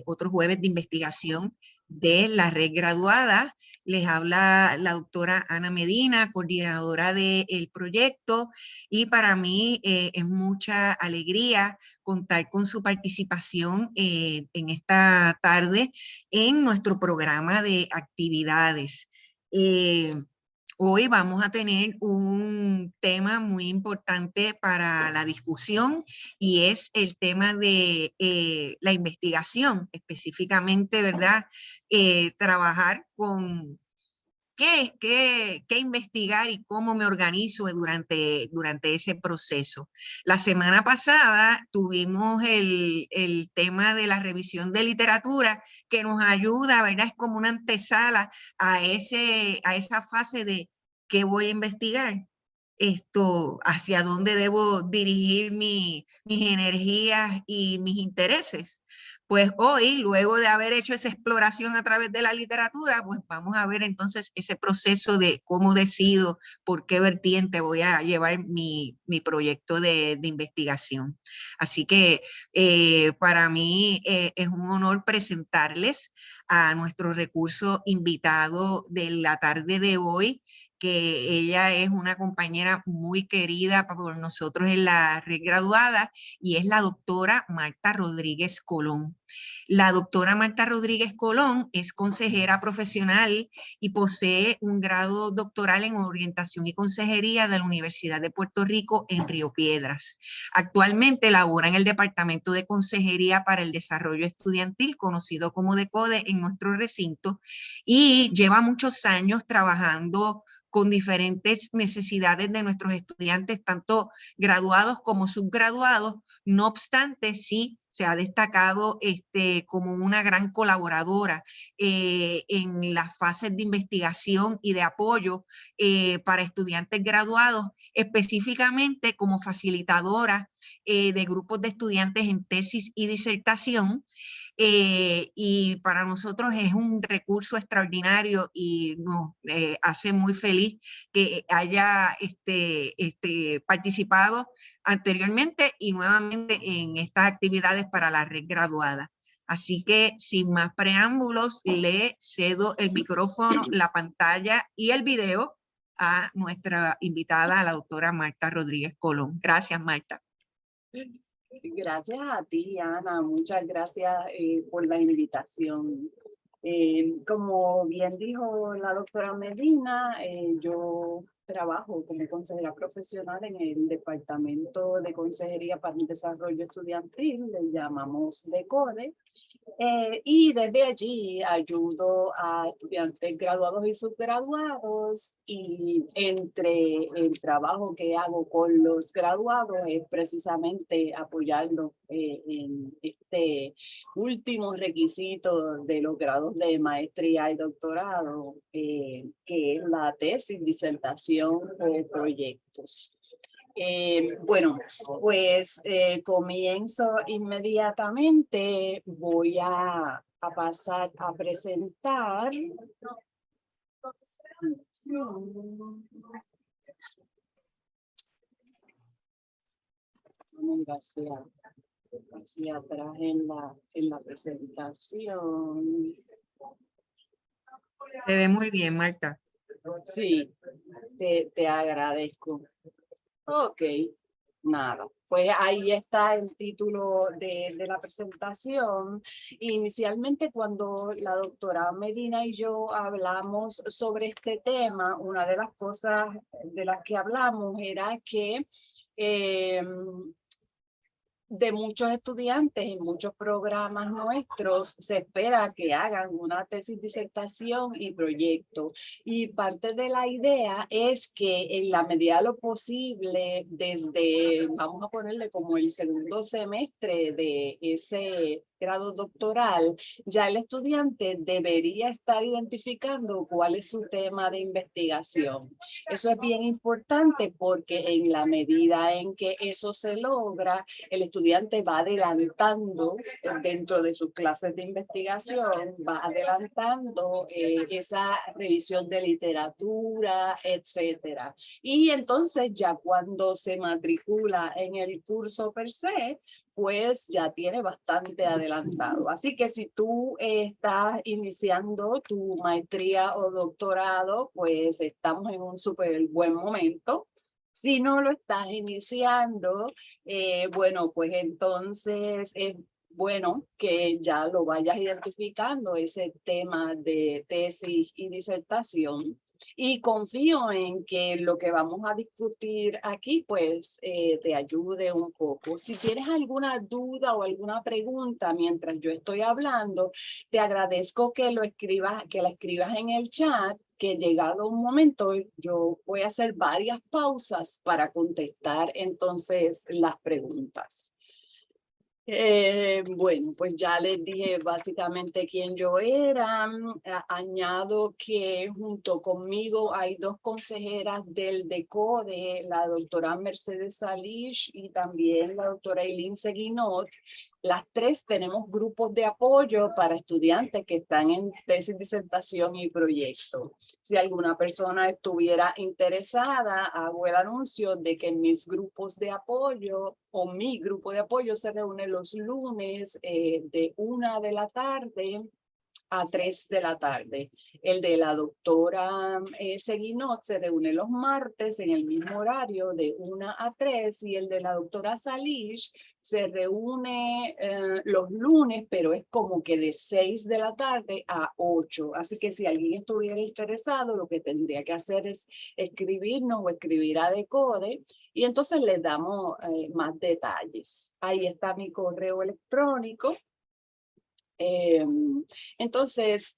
otro jueves de investigación de la red graduada. Les habla la doctora Ana Medina, coordinadora del proyecto, y para mí es mucha alegría contar con su participación en esta tarde en nuestro programa de actividades. Hoy vamos a tener un tema muy importante para la discusión y es el tema de la investigación, específicamente, ¿verdad? Trabajar con qué investigar y cómo me organizo durante ese proceso. La semana pasada tuvimos el tema de la revisión de literatura que nos ayuda, ¿verdad? Es como una antesala a esa fase de qué voy a investigar, hacia dónde debo dirigir mis energías y mis intereses. Pues hoy, luego de haber hecho esa exploración a través de la literatura, pues vamos a ver entonces ese proceso de cómo decido por qué vertiente voy a llevar mi proyecto de investigación. Así que para mí es un honor presentarles a nuestro recurso invitado de la tarde de hoy, que ella es una compañera muy querida por nosotros en la red graduada, y es la doctora Marta Rodríguez Colón. La doctora Marta Rodríguez Colón es consejera profesional y posee un grado doctoral en orientación y consejería de la Universidad de Puerto Rico en Río Piedras. Actualmente labora en el Departamento de Consejería para el Desarrollo Estudiantil, conocido como DECODE, en nuestro recinto, y lleva muchos años trabajando con diferentes necesidades de nuestros estudiantes, tanto graduados como subgraduados. No obstante, sí se ha destacado como una gran colaboradora en las fases de investigación y de apoyo para estudiantes graduados, específicamente como facilitadora de grupos de estudiantes en tesis y disertación. Y para nosotros es un recurso extraordinario y nos hace muy feliz que haya participado anteriormente y nuevamente en estas actividades para la red graduada. Así que sin más preámbulos, le cedo el micrófono, la pantalla y el video a nuestra invitada, a la doctora Marta Rodríguez Colón. Gracias, Marta. Gracias a ti, Ana. Muchas gracias por la invitación. Como bien dijo la doctora Medina, yo trabajo como consejera profesional en el Departamento de Consejería para el Desarrollo Estudiantil, le llamamos DECODE. Y desde allí ayudo a estudiantes graduados y subgraduados, y entre el trabajo que hago con los graduados es precisamente apoyarlos en este último requisito de los grados de maestría y doctorado, que es la tesis, disertación o proyectos. Bueno, pues comienzo inmediatamente. Voy a pasar a presentar. Hacia atrás en la presentación. Se ve muy bien, Marta. Sí, te agradezco. Ok, nada. Pues ahí está el título de la presentación. Inicialmente, cuando la doctora Medina y yo hablamos sobre este tema, una de las cosas de las que hablamos era que de muchos estudiantes en muchos programas nuestros se espera que hagan una tesis, disertación y proyecto. Y parte de la idea es que en la medida de lo posible, desde, vamos a ponerle como el segundo semestre de ese grado doctoral, ya el estudiante debería estar identificando cuál es su tema de investigación. Eso es bien importante porque en la medida en que eso se logra, el estudiante va adelantando dentro de sus clases de investigación, va adelantando esa revisión de literatura, etcétera. Y entonces ya cuando se matricula en el curso per se, pues ya tiene bastante adelantado. Así que si tú estás iniciando tu maestría o doctorado, pues estamos en un súper buen momento. Si no lo estás iniciando, bueno, pues entonces es bueno que ya lo vayas identificando, ese tema de tesis y disertación. Y confío en que lo que vamos a discutir aquí, pues, te ayude un poco. Si tienes alguna duda o alguna pregunta mientras yo estoy hablando, te agradezco que la escribas en el chat, que llegado un momento yo voy a hacer varias pausas para contestar entonces las preguntas. Bueno, pues ya les dije básicamente quién yo era. Añado que junto conmigo hay dos consejeras del DECODE, la doctora Mercedes Salish y también la doctora Eileen Seguinot. Las tres tenemos grupos de apoyo para estudiantes que están en tesis, disertación y proyecto. Si alguna persona estuviera interesada, hago el anuncio de que mis grupos de apoyo o mi grupo de apoyo se reúne los lunes de 1 de la tarde a 3 de la tarde. El de la doctora Seguinot se reúne los martes en el mismo horario de 1 a 3 y el de la doctora Salish se reúne los lunes, pero es como que de 6 de la tarde a 8. Así que si alguien estuviera interesado, lo que tendría que hacer es escribirnos o escribir a DECODE y entonces les damos más detalles. Ahí está mi correo electrónico. Entonces,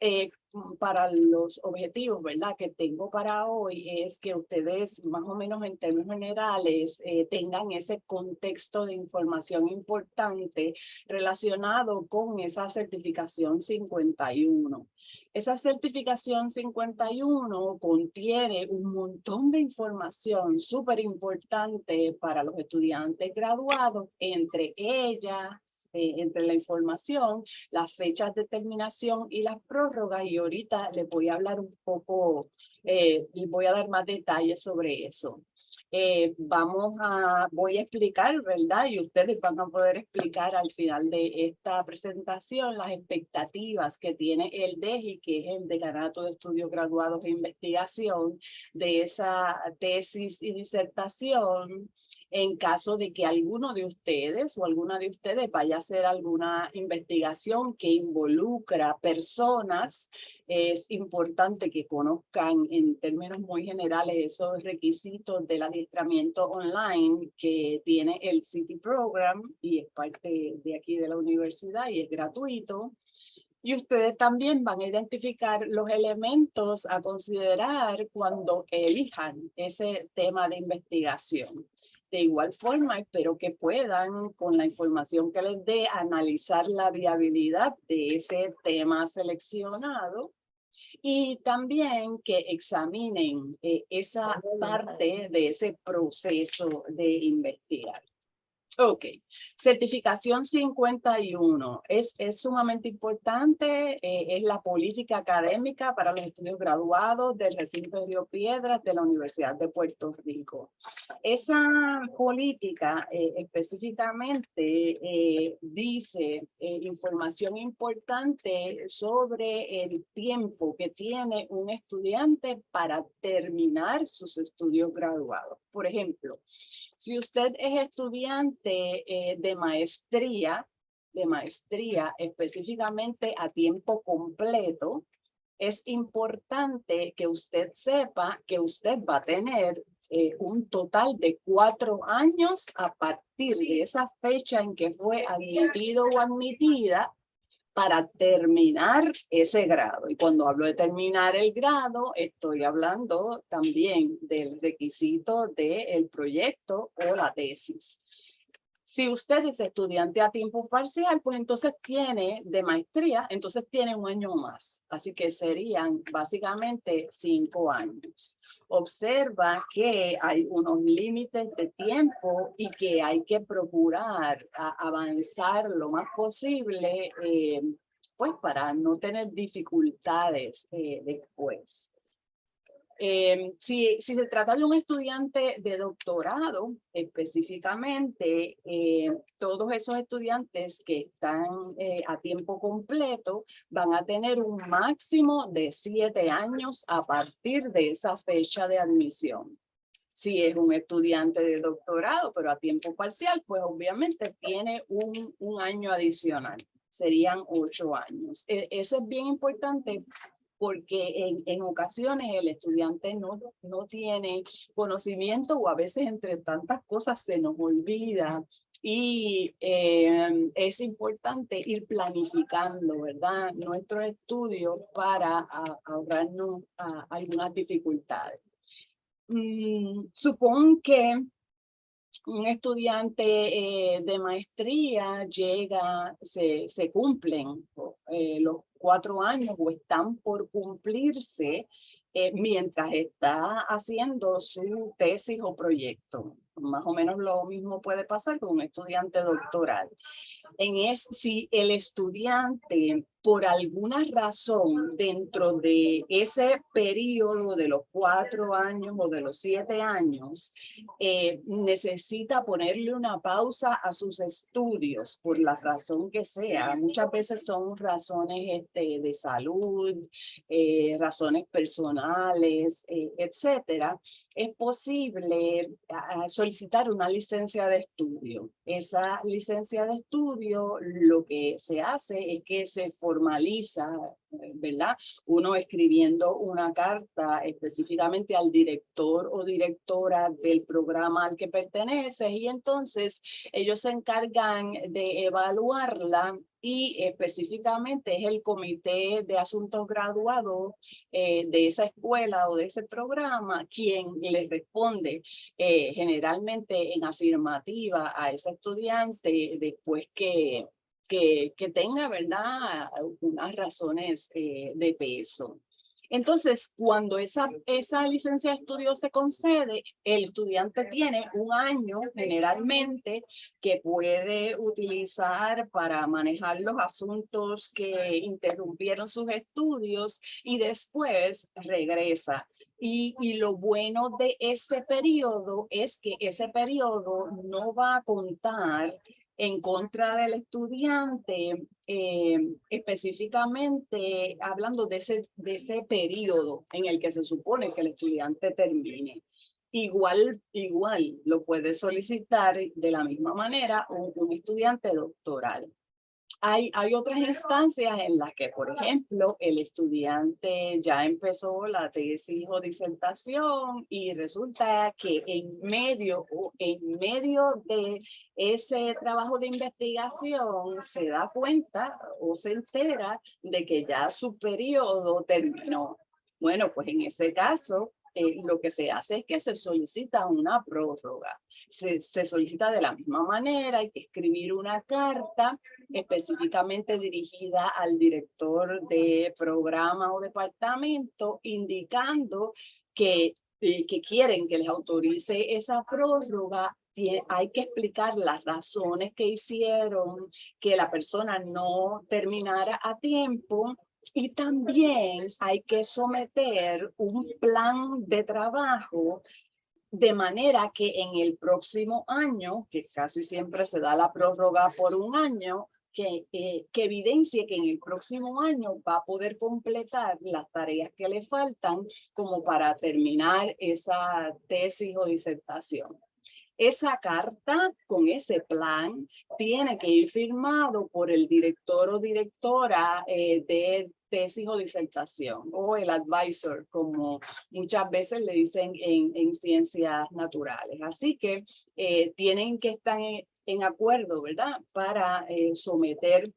para los objetivos, ¿verdad?, que tengo para hoy es que ustedes, más o menos en términos generales, tengan ese contexto de información importante relacionado con esa certificación 51. Esa certificación 51 contiene un montón de información súper importante para los estudiantes graduados, entre ellas, entre la información, las fechas de terminación y las prórrogas, y ahorita les voy a hablar un poco, les voy a dar más detalles sobre eso. Voy a explicar, ¿verdad? Y ustedes van a poder explicar al final de esta presentación las expectativas que tiene el DEGI, que es el Decanato de Estudios Graduados e Investigación, de esa tesis y disertación, en caso de que alguno de ustedes o alguna de ustedes vaya a hacer alguna investigación que involucra personas. Es importante que conozcan en términos muy generales esos requisitos del adiestramiento online que tiene el CITI Program y es parte de aquí de la universidad y es gratuito. Y ustedes también van a identificar los elementos a considerar cuando elijan ese tema de investigación. De igual forma, espero que puedan, con la información que les dé, analizar la viabilidad de ese tema seleccionado y también que examinen esa parte de ese proceso de investigar. Ok, certificación 51 es sumamente importante, es la política académica para los estudios graduados del recinto de Río Piedras de la Universidad de Puerto Rico. Esa política específicamente dice información importante sobre el tiempo que tiene un estudiante para terminar sus estudios graduados. Por ejemplo, si usted es estudiante de maestría específicamente a tiempo completo, es importante que usted sepa que usted va a tener un total de 4 años a partir de esa fecha en que fue admitido o admitida para terminar ese grado. Y cuando hablo de terminar el grado, estoy hablando también del requisito del proyecto o la tesis. Si usted es estudiante a tiempo parcial, pues entonces tiene de maestría, entonces tiene un año más. Así que serían básicamente 5 años. Observa que hay unos límites de tiempo y que hay que procurar avanzar lo más posible, pues para no tener dificultades después. Si se trata de un estudiante de doctorado, específicamente, todos esos estudiantes que están a tiempo completo van a tener un máximo de 7 años a partir de esa fecha de admisión. Si es un estudiante de doctorado, pero a tiempo parcial, pues obviamente tiene un año adicional. Serían 8 años. Eso es bien importante porque en ocasiones el estudiante no tiene conocimiento o a veces entre tantas cosas se nos olvida. Y es importante ir planificando, ¿verdad?, nuestros estudios para ahorrarnos algunas dificultades. Supongo que un estudiante de maestría llega, se cumplen los 4 años o están por cumplirse mientras está haciendo su tesis o proyecto. Más o menos lo mismo puede pasar con un estudiante doctoral. Si el estudiante, por alguna razón, dentro de ese periodo de los 4 años o de los 7 años, necesita ponerle una pausa a sus estudios, por la razón que sea. Muchas veces son razones de salud, razones personales, etcétera. Es posible solicitar una licencia de estudio. Esa licencia de estudio, lo que se hace es que se formaliza, ¿verdad?, uno escribiendo una carta específicamente al director o directora del programa al que pertenece, y entonces ellos se encargan de evaluarla, y específicamente es el comité de asuntos graduados de esa escuela o de ese programa quien les responde generalmente en afirmativa a ese estudiante después que tenga, ¿verdad?, unas razones de peso. Entonces, cuando esa licencia de estudio se concede, el estudiante tiene un año generalmente que puede utilizar para manejar los asuntos que interrumpieron sus estudios, y después regresa. Y lo bueno de ese periodo es que ese periodo no va a contar en contra del estudiante, específicamente hablando de ese periodo en el que se supone que el estudiante termine. Igual lo puede solicitar de la misma manera un estudiante doctoral. Hay otras instancias en las que, por ejemplo, el estudiante ya empezó la tesis o disertación y resulta que en medio de ese trabajo de investigación se da cuenta o se entera de que ya su periodo terminó. Bueno, pues en ese caso, lo que se hace es que se solicita una prórroga. Se solicita de la misma manera, hay que escribir una carta específicamente dirigida al director de programa o departamento, indicando que quieren que les autorice esa prórroga. Hay que explicar las razones que hicieron que la persona no terminara a tiempo, y también hay que someter un plan de trabajo de manera que en el próximo año, que casi siempre se da la prórroga por un año, que evidencie que en el próximo año va a poder completar las tareas que le faltan como para terminar esa tesis o disertación. Esa carta con ese plan tiene que ir firmado por el director o directora de tesis o disertación, o el advisor, como muchas veces le dicen en ciencias naturales. Así que tienen que estar en acuerdo, ¿verdad?, para someter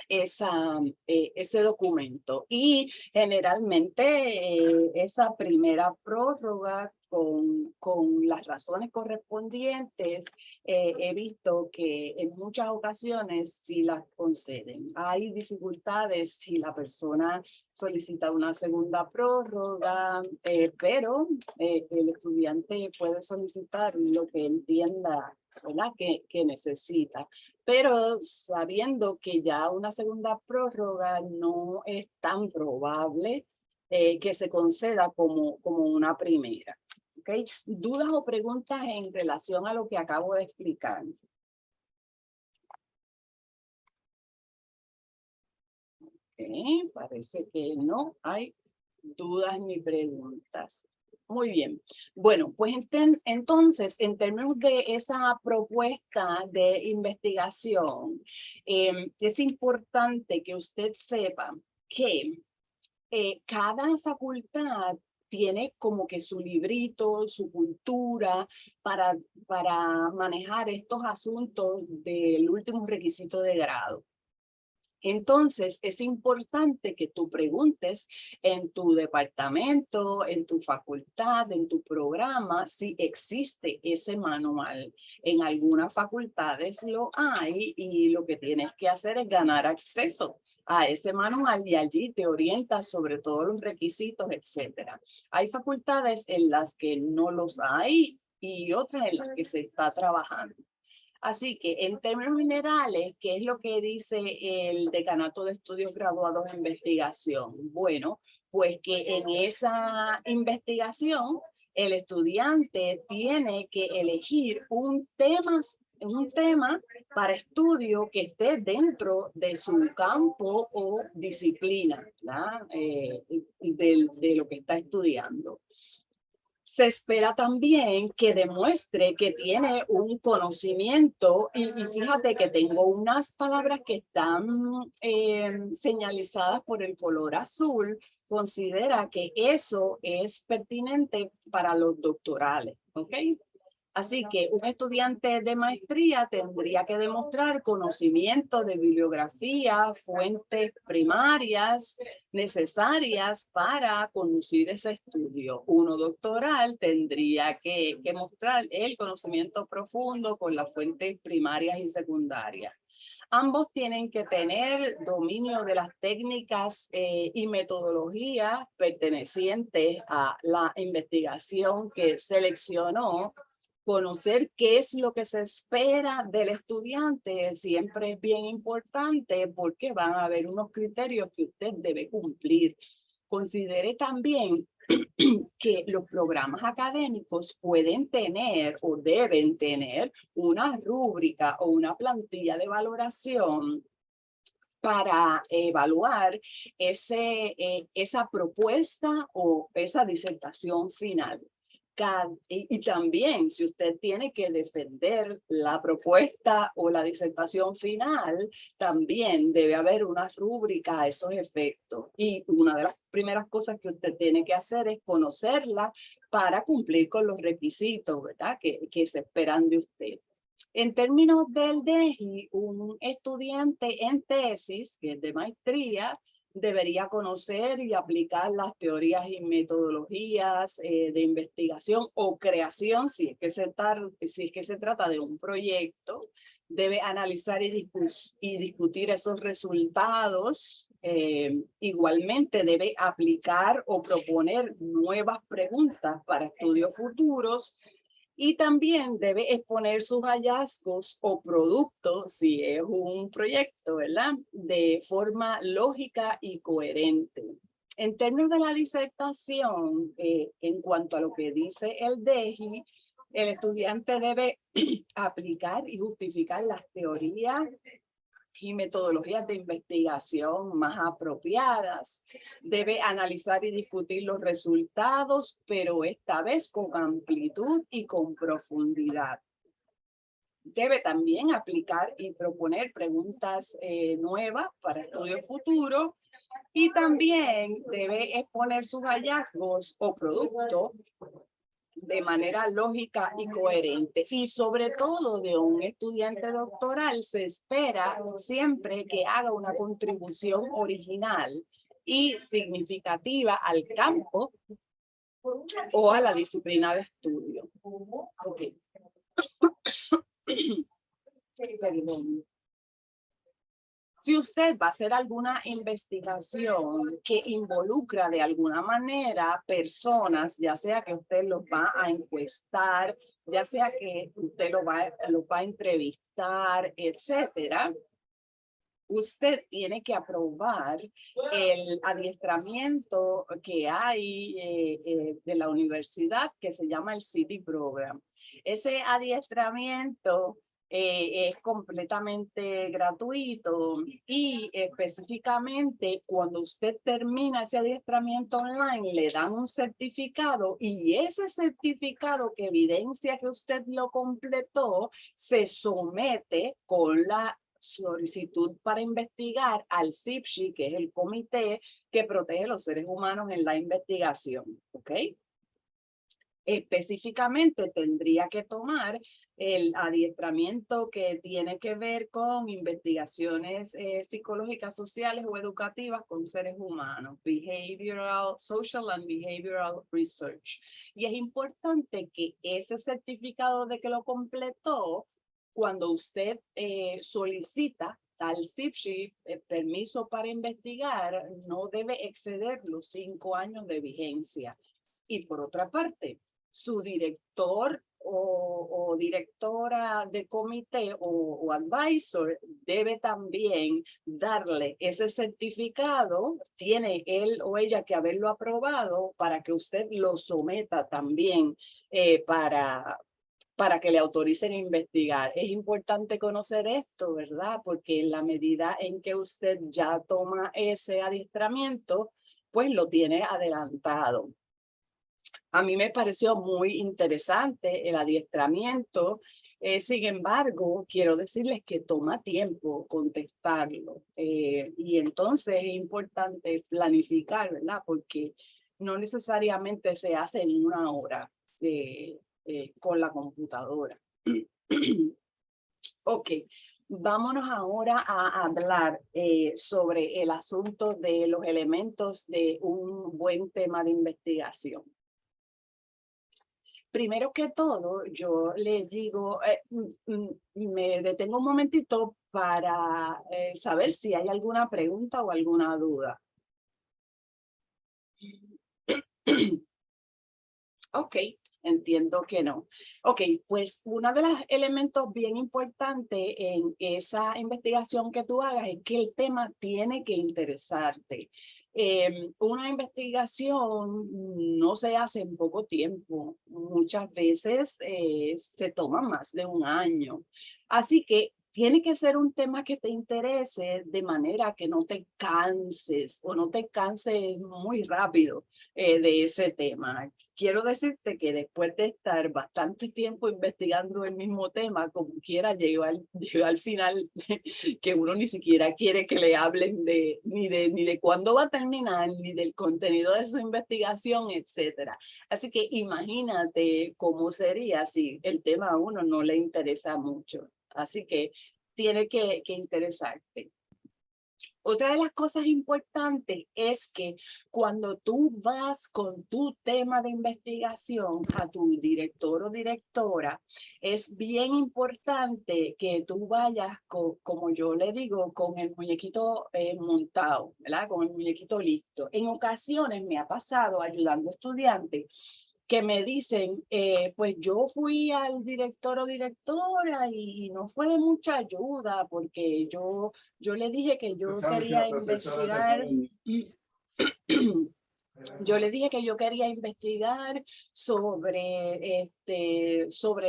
ese documento. Y generalmente esa primera prórroga con las razones correspondientes, he visto que en muchas ocasiones sí las conceden. Hay dificultades si la persona solicita una segunda prórroga, pero el estudiante puede solicitar lo que entienda, ¿verdad?, que necesita, pero sabiendo que ya una segunda prórroga no es tan probable, que se conceda como una primera. ¿Okay? ¿Dudas o preguntas en relación a lo que acabo de explicar? Okay, parece que no hay dudas ni preguntas. Muy bien. Bueno, pues entonces, en términos de esa propuesta de investigación, es importante que usted sepa que cada facultad tiene como que su librito, su cultura para manejar estos asuntos del último requisito de grado. Entonces, es importante que tú preguntes en tu departamento, en tu facultad, en tu programa, si existe ese manual. En algunas facultades lo hay y lo que tienes que hacer es ganar acceso a ese manual y allí te orientas sobre todos los requisitos, etcétera. Hay facultades en las que no los hay y otras en las que se está trabajando. Así que en términos generales, ¿qué es lo que dice el Decanato de Estudios Graduados en Investigación? Bueno, pues que en esa investigación el estudiante tiene que elegir un tema para estudio que esté dentro de su campo o disciplina, de lo que está estudiando. Se espera también que demuestre que tiene un conocimiento y fíjate que tengo unas palabras que están señalizadas por el color azul. Considera que eso es pertinente para los doctorales, ¿ok? Así que un estudiante de maestría tendría que demostrar conocimiento de bibliografía, fuentes primarias necesarias para conducir ese estudio. Uno doctoral tendría que mostrar el conocimiento profundo con las fuentes primarias y secundarias. Ambos tienen que tener dominio de las técnicas y metodologías pertenecientes a la investigación que seleccionó. Conocer qué es lo que se espera del estudiante siempre es bien importante porque van a haber unos criterios que usted debe cumplir. Considere también que los programas académicos pueden tener o deben tener una rúbrica o una plantilla de valoración para evaluar esa propuesta o esa disertación final. Y también, si usted tiene que defender la propuesta o la disertación final, también debe haber una rúbrica a esos efectos. Y una de las primeras cosas que usted tiene que hacer es conocerla para cumplir con los requisitos, ¿verdad? Que se esperan de usted. En términos del DEGI, un estudiante en tesis, que es de maestría, debería conocer y aplicar las teorías y metodologías de investigación o creación, si es que se trata de un proyecto. Debe analizar y discutir esos resultados. Igualmente debe aplicar o proponer nuevas preguntas para estudios futuros. Y también debe exponer sus hallazgos o productos, si es un proyecto, ¿verdad? De forma lógica y coherente. En términos de la disertación, en cuanto a lo que dice el DEGI, el estudiante debe aplicar y justificar las teorías y metodologías de investigación más apropiadas. Debe analizar y discutir los resultados, pero esta vez con amplitud y con profundidad. Debe también aplicar y proponer preguntas nuevas para estudio futuro y también debe exponer sus hallazgos o productos de manera lógica y coherente. Y sobre todo de un estudiante doctoral se espera siempre que haga una contribución original y significativa al campo o a la disciplina de estudio. Okay. Perdón. Si usted va a hacer alguna investigación que involucra de alguna manera personas, ya sea que usted los va a encuestar, ya sea que usted los va a entrevistar, etcétera, usted tiene que aprobar el adiestramiento que hay de la universidad que se llama el CITI Program. Ese adiestramiento es completamente gratuito y específicamente cuando usted termina ese adiestramiento online le dan un certificado y ese certificado que evidencia que usted lo completó se somete con la solicitud para investigar al CIPSHI, que es el comité que protege a los seres humanos en la investigación, ¿ok? Específicamente tendría que tomar el adiestramiento que tiene que ver con investigaciones psicológicas, sociales o educativas con seres humanos, social and behavioral research. Y es importante que ese certificado de que lo completó, cuando usted solicita al CIPSHI permiso para investigar, no debe exceder los 5 años de vigencia. Y por otra parte, su director o directora de comité o advisor debe también darle ese certificado, tiene él o ella que haberlo aprobado para que usted lo someta también para que le autoricen a investigar. Es importante conocer esto, ¿verdad? Porque en la medida en que usted ya toma ese adiestramiento, pues lo tiene adelantado. A mí me pareció muy interesante el adiestramiento. Sin embargo, quiero decirles que toma tiempo contestarlo. Y entonces es importante planificar, ¿verdad? Porque no necesariamente se hace en una hora con la computadora. Ok, vámonos ahora a hablar sobre el asunto de los elementos de un buen tema de investigación. Primero que todo, yo les digo, me detengo un momentito para saber si hay alguna pregunta o alguna duda. Ok, entiendo que no. Ok, pues uno de los elementos bien importantes en esa investigación que tú hagas es que el tema tiene que interesarte. Una investigación no se hace en poco tiempo. Muchas veces se toma más de un año. Así que tiene que ser un tema que te interese de manera que no te canses o no te canses muy rápido de ese tema. Quiero decirte que después de estar bastante tiempo investigando el mismo tema, como quiera, llegó al final que uno ni siquiera quiere que le hablen ni de cuándo va a terminar, ni del contenido de su investigación, etcétera. Así que imagínate cómo sería si el tema a uno no le interesa mucho. Así que tiene que interesarte. Otra de las cosas importantes es que cuando tú vas con tu tema de investigación a tu director o directora, es bien importante que tú vayas, como yo le digo, con el muñequito montado, ¿verdad? Con el muñequito listo. En ocasiones me ha pasado ayudando a estudiantes que me dicen, pues yo fui al director o directora y no fue de mucha ayuda porque yo le dije que yo quería investigar. Yo le dije que yo quería investigar sobre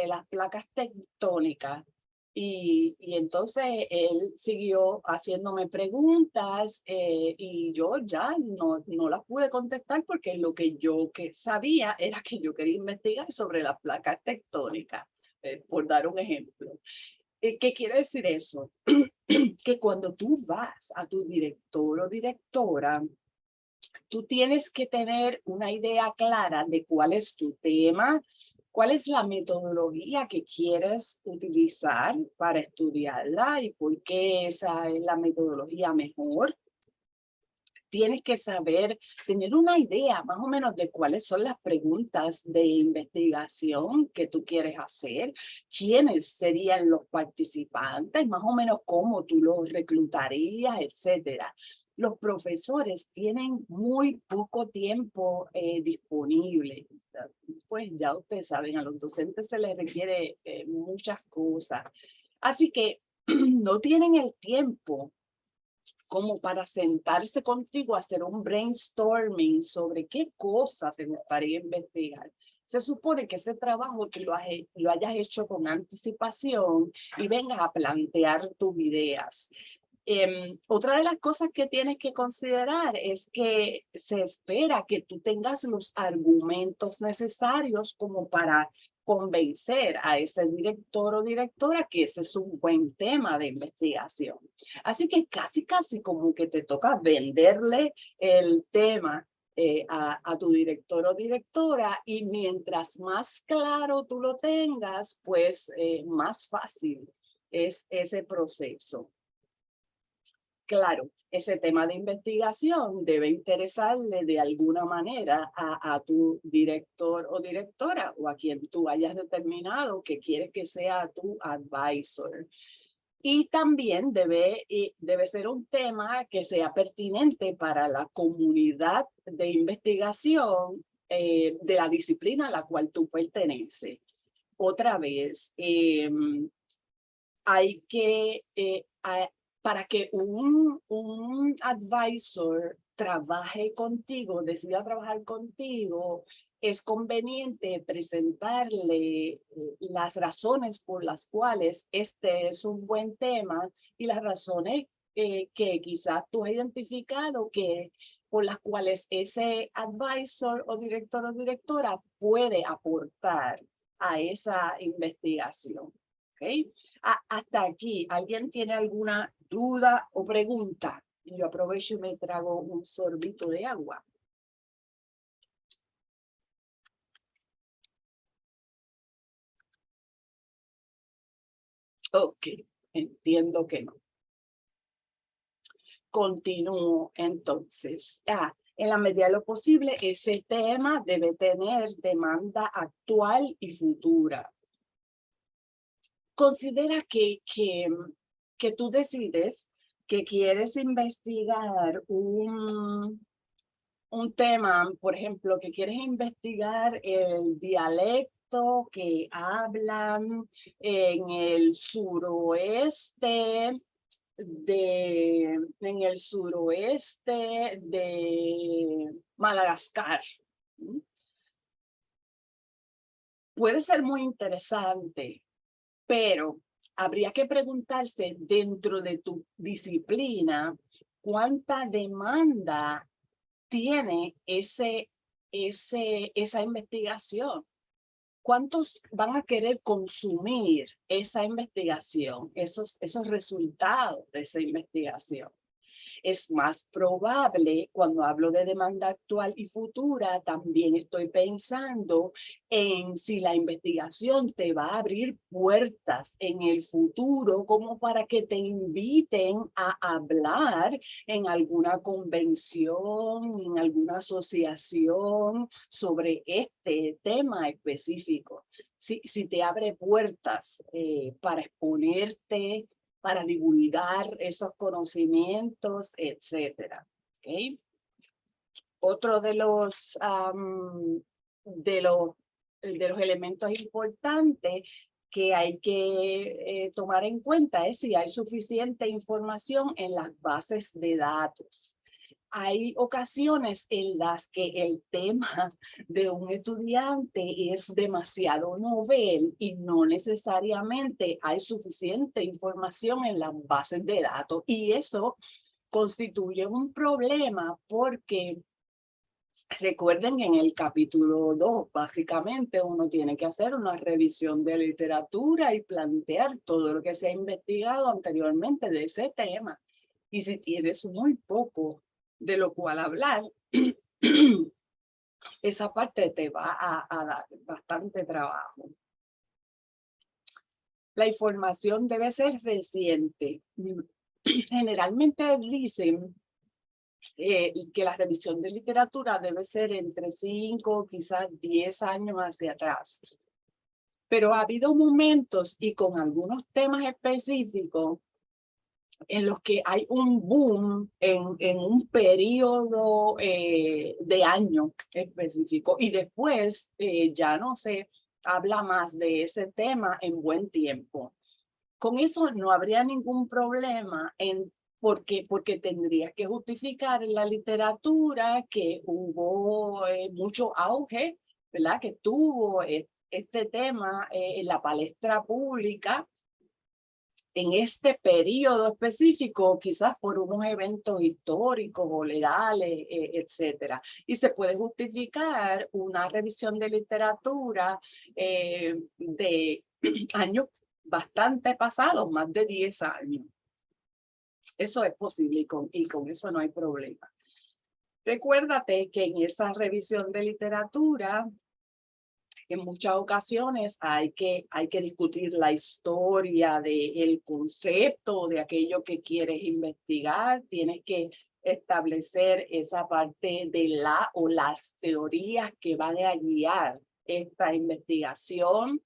las placas tectónicas. Y entonces él siguió haciéndome preguntas y yo ya no las pude contestar porque lo que yo sabía era que yo quería investigar sobre las placas tectónicas, por dar un ejemplo. ¿Qué quiere decir eso? Que cuando tú vas a tu director o directora, tú tienes que tener una idea clara de cuál es tu tema, cuál es la metodología que quieres utilizar para estudiarla y por qué esa es la metodología mejor. Tienes que tener una idea más o menos de cuáles son las preguntas de investigación que tú quieres hacer, quiénes serían los participantes, más o menos cómo tú los reclutarías, etcétera. Los profesores tienen muy poco tiempo disponible. Pues ya ustedes saben, a los docentes se les requiere muchas cosas. Así que no tienen el tiempo como para sentarse contigo a hacer un brainstorming sobre qué cosa te gustaría investigar. Se supone que ese trabajo tú lo hayas hecho con anticipación y vengas a plantear tus ideas. Otra de las cosas que tienes que considerar es que se espera que tú tengas los argumentos necesarios como para convencer a ese director o directora que ese es un buen tema de investigación. Así que casi como que te toca venderle el tema a tu director o directora, y mientras más claro tú lo tengas, pues más fácil es ese proceso. Claro, ese tema de investigación debe interesarle de alguna manera a tu director o directora, o a quien tú hayas determinado que quieres que sea tu advisor. Y también debe ser un tema que sea pertinente para la comunidad de investigación de la disciplina a la cual tú perteneces. Otra vez, hay que, para que un advisor trabaje contigo, decida trabajar contigo, es conveniente presentarle las razones por las cuales este es un buen tema y las razones que quizás tú has identificado por las cuales ese advisor o director o directora puede aportar a esa investigación. ¿Okay? Hasta aquí, ¿alguien tiene alguna duda o pregunta? Yo aprovecho y me trago un sorbito de agua. Ok, entiendo que no. Continúo entonces. En la medida de lo posible, ese tema debe tener demanda actual y futura. Considera que tú decides que quieres investigar un tema, por ejemplo, que quieres investigar el dialecto que hablan en el suroeste de Madagascar. Puede ser muy interesante, pero habría que preguntarse dentro de tu disciplina cuánta demanda tiene esa investigación. ¿Cuántos van a querer consumir esa investigación, esos resultados de esa investigación? Es más probable, cuando hablo de demanda actual y futura, también estoy pensando en si la investigación te va a abrir puertas en el futuro como para que te inviten a hablar en alguna convención, en alguna asociación sobre este tema específico. Si te abre puertas para exponerte, para divulgar esos conocimientos, etcétera. ¿Okay? Otro de los elementos importantes que hay que tomar en cuenta es si hay suficiente información en las bases de datos. Hay ocasiones en las que el tema de un estudiante es demasiado novel y no necesariamente hay suficiente información en las bases de datos. Y eso constituye un problema porque recuerden, en el capítulo 2, básicamente uno tiene que hacer una revisión de literatura y plantear todo lo que se ha investigado anteriormente de ese tema. Y si tienes muy poco de lo cual hablar, esa parte te va a dar bastante trabajo. La información debe ser reciente. Generalmente dicen que la revisión de literatura debe ser entre 5, quizás 10 años hacia atrás. Pero ha habido momentos y con algunos temas específicos en los que hay un boom en un periodo de año específico y después ya no se habla más de ese tema en buen tiempo. Con eso no habría ningún problema en porque tendrías que justificar en la literatura que hubo mucho auge, ¿verdad? Que tuvo este tema en la palestra pública en este periodo específico, quizás por unos eventos históricos o legales, etcétera. Y se puede justificar una revisión de literatura de años bastante pasados, más de 10 años. Eso es posible y con eso no hay problema. Recuérdate que en esa revisión de literatura, en muchas ocasiones hay que discutir la historia del concepto, de aquello que quieres investigar. Tienes que establecer esa parte de la o las teorías que van a guiar esta investigación.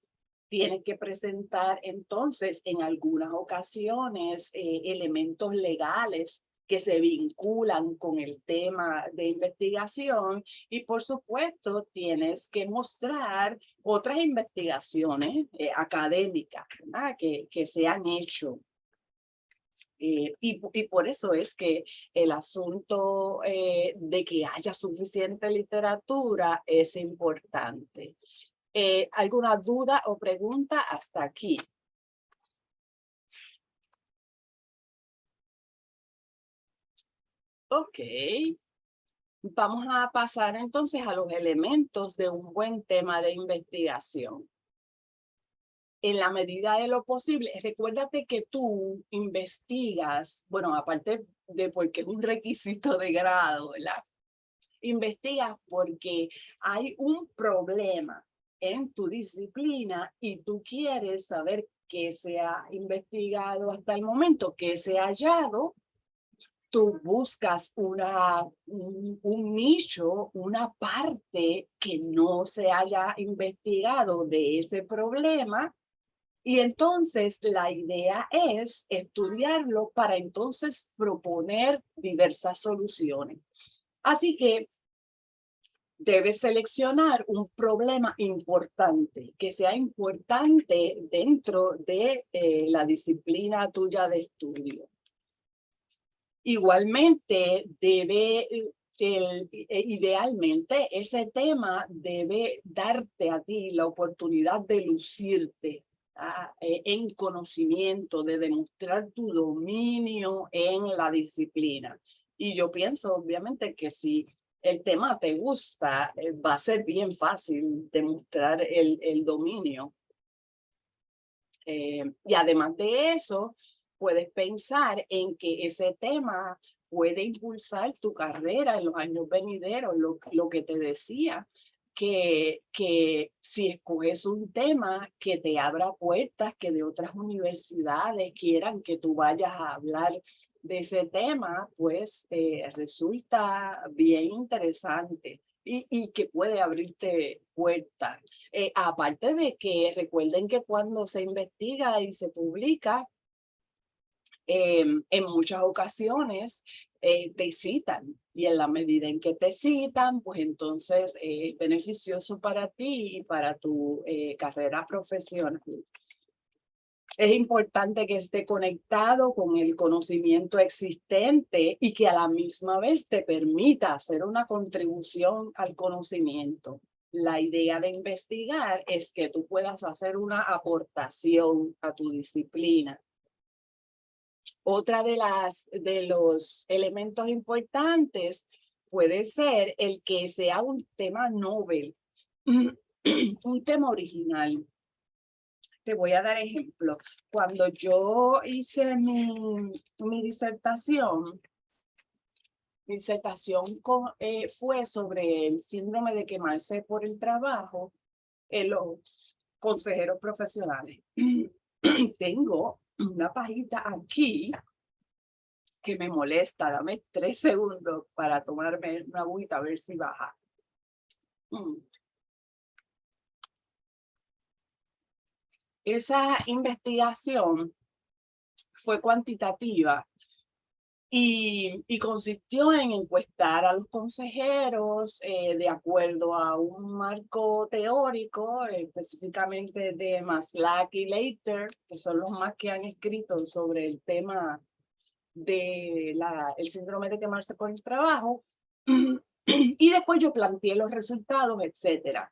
Tienes que presentar entonces en algunas ocasiones elementos legales que se vinculan con el tema de investigación y por supuesto tienes que mostrar otras investigaciones académicas, ¿verdad? Que se han hecho. Y por eso es que el asunto de que haya suficiente literatura es importante. ¿Alguna duda o pregunta hasta aquí? Ok. Vamos a pasar entonces a los elementos de un buen tema de investigación. En la medida de lo posible, recuérdate que tú investigas, bueno, aparte de porque es un requisito de grado, ¿verdad? Investigas porque hay un problema en tu disciplina y tú quieres saber qué se ha investigado hasta el momento, qué se ha hallado. Tú buscas un nicho, una parte que no se haya investigado de ese problema y entonces la idea es estudiarlo para entonces proponer diversas soluciones. Así que debes seleccionar un problema importante, que sea importante dentro de la disciplina tuya de estudio. Igualmente, idealmente, ese tema debe darte a ti la oportunidad de lucirte en conocimiento, de demostrar tu dominio en la disciplina. Y yo pienso, obviamente, que si el tema te gusta, va a ser bien fácil demostrar el dominio. Y además de eso, puedes pensar en que ese tema puede impulsar tu carrera en los años venideros, lo que te decía, que si escoges un tema que te abra puertas, que de otras universidades quieran que tú vayas a hablar de ese tema, pues resulta bien interesante. Y que puede abrirte puertas. Aparte de que recuerden que cuando se investiga y se publica, en muchas ocasiones te citan y en la medida en que te citan, pues entonces es beneficioso para ti y para tu carrera profesional. Es importante que esté conectado con el conocimiento existente y que a la misma vez te permita hacer una contribución al conocimiento. La idea de investigar es que tú puedas hacer una aportación a tu disciplina. Otra de los elementos importantes puede ser el que sea un tema novel, un tema original. Te voy a dar ejemplo. Cuando yo hice mi disertación fue sobre el síndrome de quemarse por el trabajo en los consejeros profesionales. Tengo una pajita aquí que me molesta. Dame 3 segundos para tomarme una agüita a ver si baja. Esa investigación fue cuantitativa y consistió en encuestar a los consejeros de acuerdo a un marco teórico, específicamente de Maslach y Leiter, que son los más que han escrito sobre el tema el síndrome de quemarse por el trabajo, y después yo planteé los resultados, etcétera.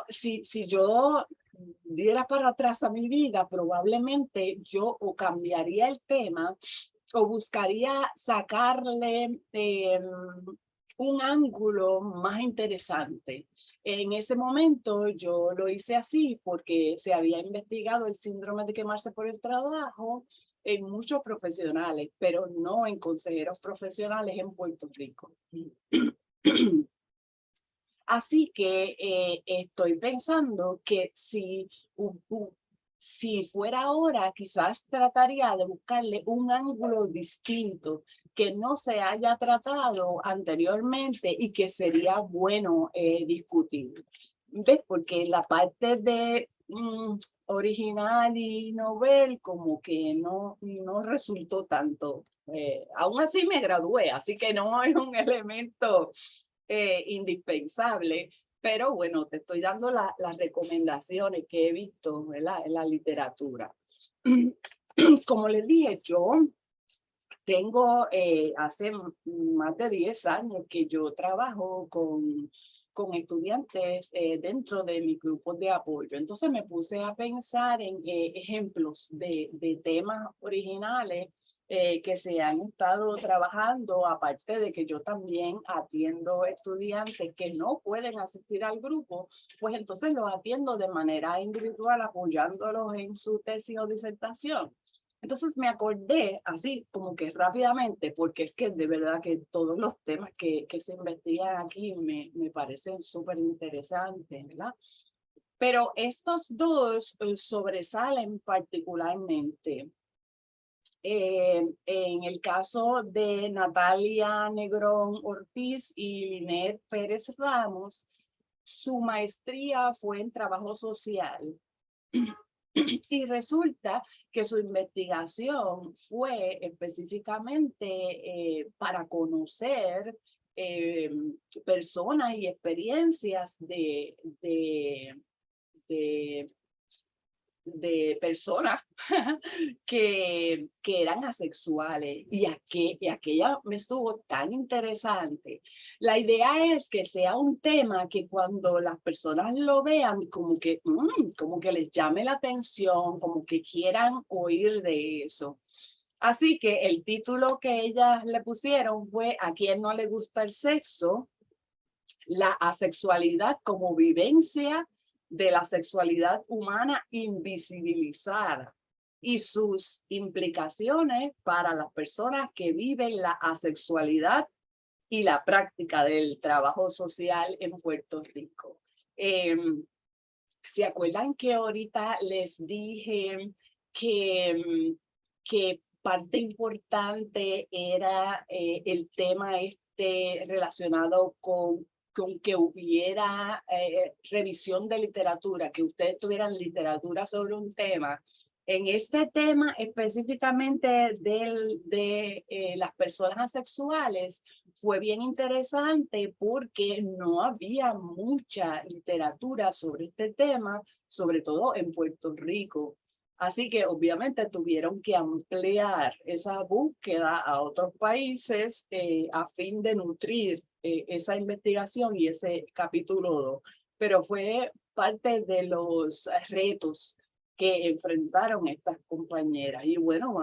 Si yo diera para atrás a mi vida, probablemente yo o cambiaría el tema o buscaría sacarle un ángulo más interesante. En ese momento yo lo hice así porque se había investigado el síndrome de quemarse por el trabajo en muchos profesionales, pero no en consejeros profesionales en Puerto Rico. Así que estoy pensando que si fuera ahora, quizás trataría de buscarle un ángulo distinto que no se haya tratado anteriormente y que sería bueno discutir. ¿Ves? Porque la parte de original y novel como que no resultó tanto. Aún así me gradué, así que no es un elemento indispensable, pero bueno, te estoy dando las recomendaciones que he visto, ¿verdad?, en la literatura. Como les dije, yo tengo hace más de 10 años que yo trabajo con estudiantes dentro de mis grupos de apoyo. Entonces me puse a pensar en ejemplos de temas originales que se han estado trabajando, aparte de que yo también atiendo estudiantes que no pueden asistir al grupo, pues entonces los atiendo de manera individual, apoyándolos en su tesis o disertación. Entonces me acordé así como que rápidamente, porque es que de verdad que todos los temas que se investigan aquí me parecen súper interesantes, ¿verdad? Pero estos dos sobresalen particularmente. En el caso de Natalia Negrón Ortiz y Linet Pérez Ramos, su maestría fue en trabajo social. Y resulta que su investigación fue específicamente para conocer personas y experiencias de personas que eran asexuales y aquella me estuvo tan interesante. La idea es que sea un tema que cuando las personas lo vean como que les llame la atención, como que quieran oír de eso. Así que el título que ellas le pusieron fue ¿A quién no le gusta el sexo? La asexualidad como vivencia de la sexualidad humana invisibilizada y sus implicaciones para las personas que viven la asexualidad y la práctica del trabajo social en Puerto Rico. ¿Se acuerdan que ahorita les dije que parte importante era el tema relacionado con que hubiera revisión de literatura, que ustedes tuvieran literatura sobre un tema? En este tema específicamente de las personas asexuales, fue bien interesante porque no había mucha literatura sobre este tema, sobre todo en Puerto Rico. Así que obviamente tuvieron que ampliar esa búsqueda a otros países a fin de nutrir esa investigación y ese capítulo 2. Pero fue parte de los retos que enfrentaron estas compañeras. Y bueno,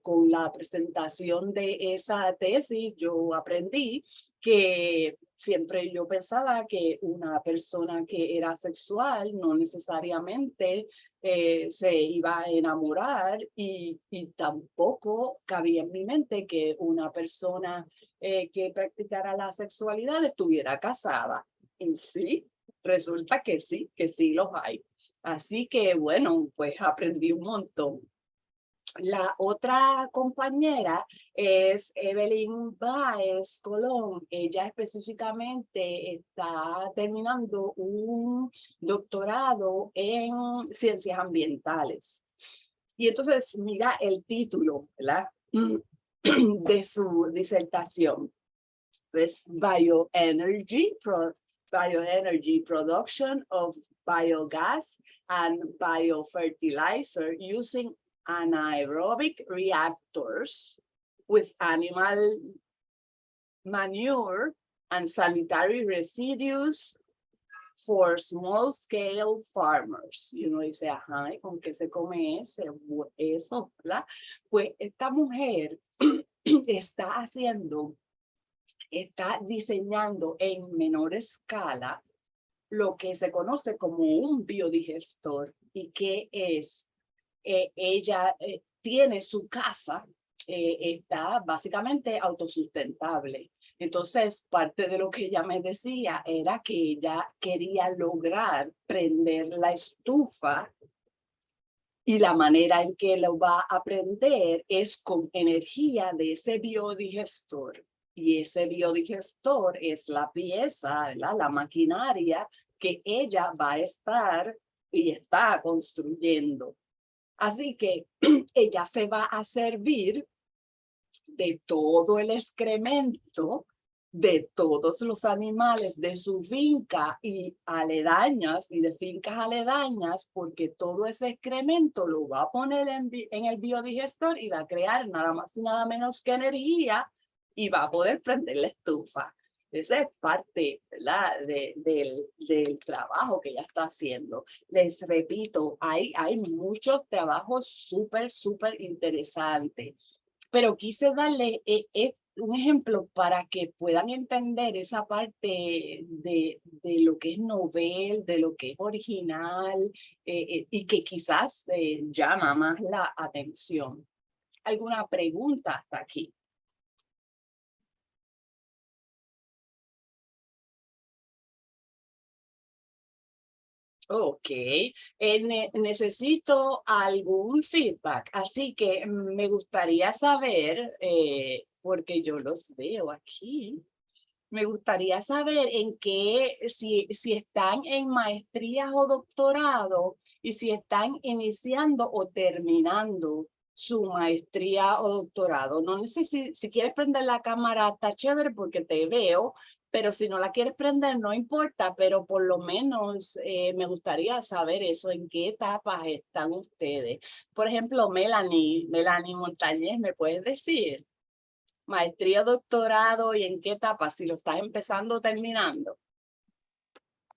con la presentación de esa tesis, yo aprendí que siempre yo pensaba que una persona que era sexual no necesariamente se iba a enamorar y tampoco cabía en mi mente que una persona que practicara la sexualidad estuviera casada. En sí, resulta que sí los hay. Así que bueno, pues aprendí un montón. La otra compañera es Evelyn Báez Colón. Ella específicamente está terminando un doctorado en ciencias ambientales. Y entonces mira el título, ¿verdad?, de su disertación. Es Bioenergy Production of Biogas and Biofertilizer using anaerobic reactors with animal manure and sanitary residues for small-scale farmers. Y uno dice, ajá, ¿y con qué se come eso? ¿Verdad? Pues esta mujer está diseñando en menor escala lo que se conoce como un biodigestor. ¿Y qué es? Ella tiene su casa, está básicamente autosustentable. Entonces, parte de lo que ella me decía era que ella quería lograr prender la estufa y la manera en que lo va a prender es con energía de ese biodigestor. Y ese biodigestor es la pieza, ¿verdad? La maquinaria que ella va a estar y está construyendo. Así que ella se va a servir de todo el excremento de todos los animales de su finca y aledañas y de fincas aledañas, porque todo ese excremento lo va a poner en el biodigestor y va a crear nada más y nada menos que energía y va a poder prender la estufa. Esa es parte, ¿verdad? Del trabajo que ella está haciendo. Les repito, hay muchos trabajos súper interesantes, pero quise darle un ejemplo para que puedan entender esa parte de lo que es novel, de lo que es original, y que quizás llama más la atención. ¿Alguna pregunta hasta aquí? Ok, necesito algún feedback, así que me gustaría saber, porque yo los veo aquí, me gustaría saber en qué, si están en maestrías o doctorado y si están iniciando o terminando su maestría o doctorado. No necesito, si quieres prender la cámara está chévere porque te veo, pero si no la quieres prender no importa, pero por lo menos me gustaría saber eso, en qué etapas están ustedes. Por ejemplo, Melanie Montañez, ¿me puedes decir? Maestría, doctorado y en qué etapa, si lo estás empezando o terminando.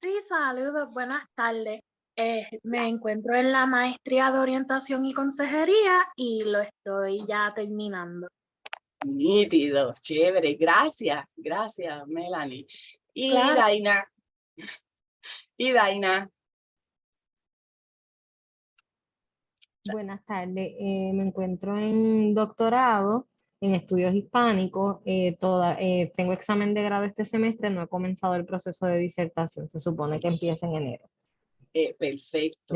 Sí, saludos, buenas tardes. Me encuentro en la maestría de orientación y consejería y lo estoy ya terminando. Nítido, chévere, gracias, Melanie. Y Claro. Daina. Buenas tardes, me encuentro en doctorado en estudios hispánicos. Tengo examen de grado este semestre, no he comenzado el proceso de disertación, se supone que empieza en enero. Perfecto.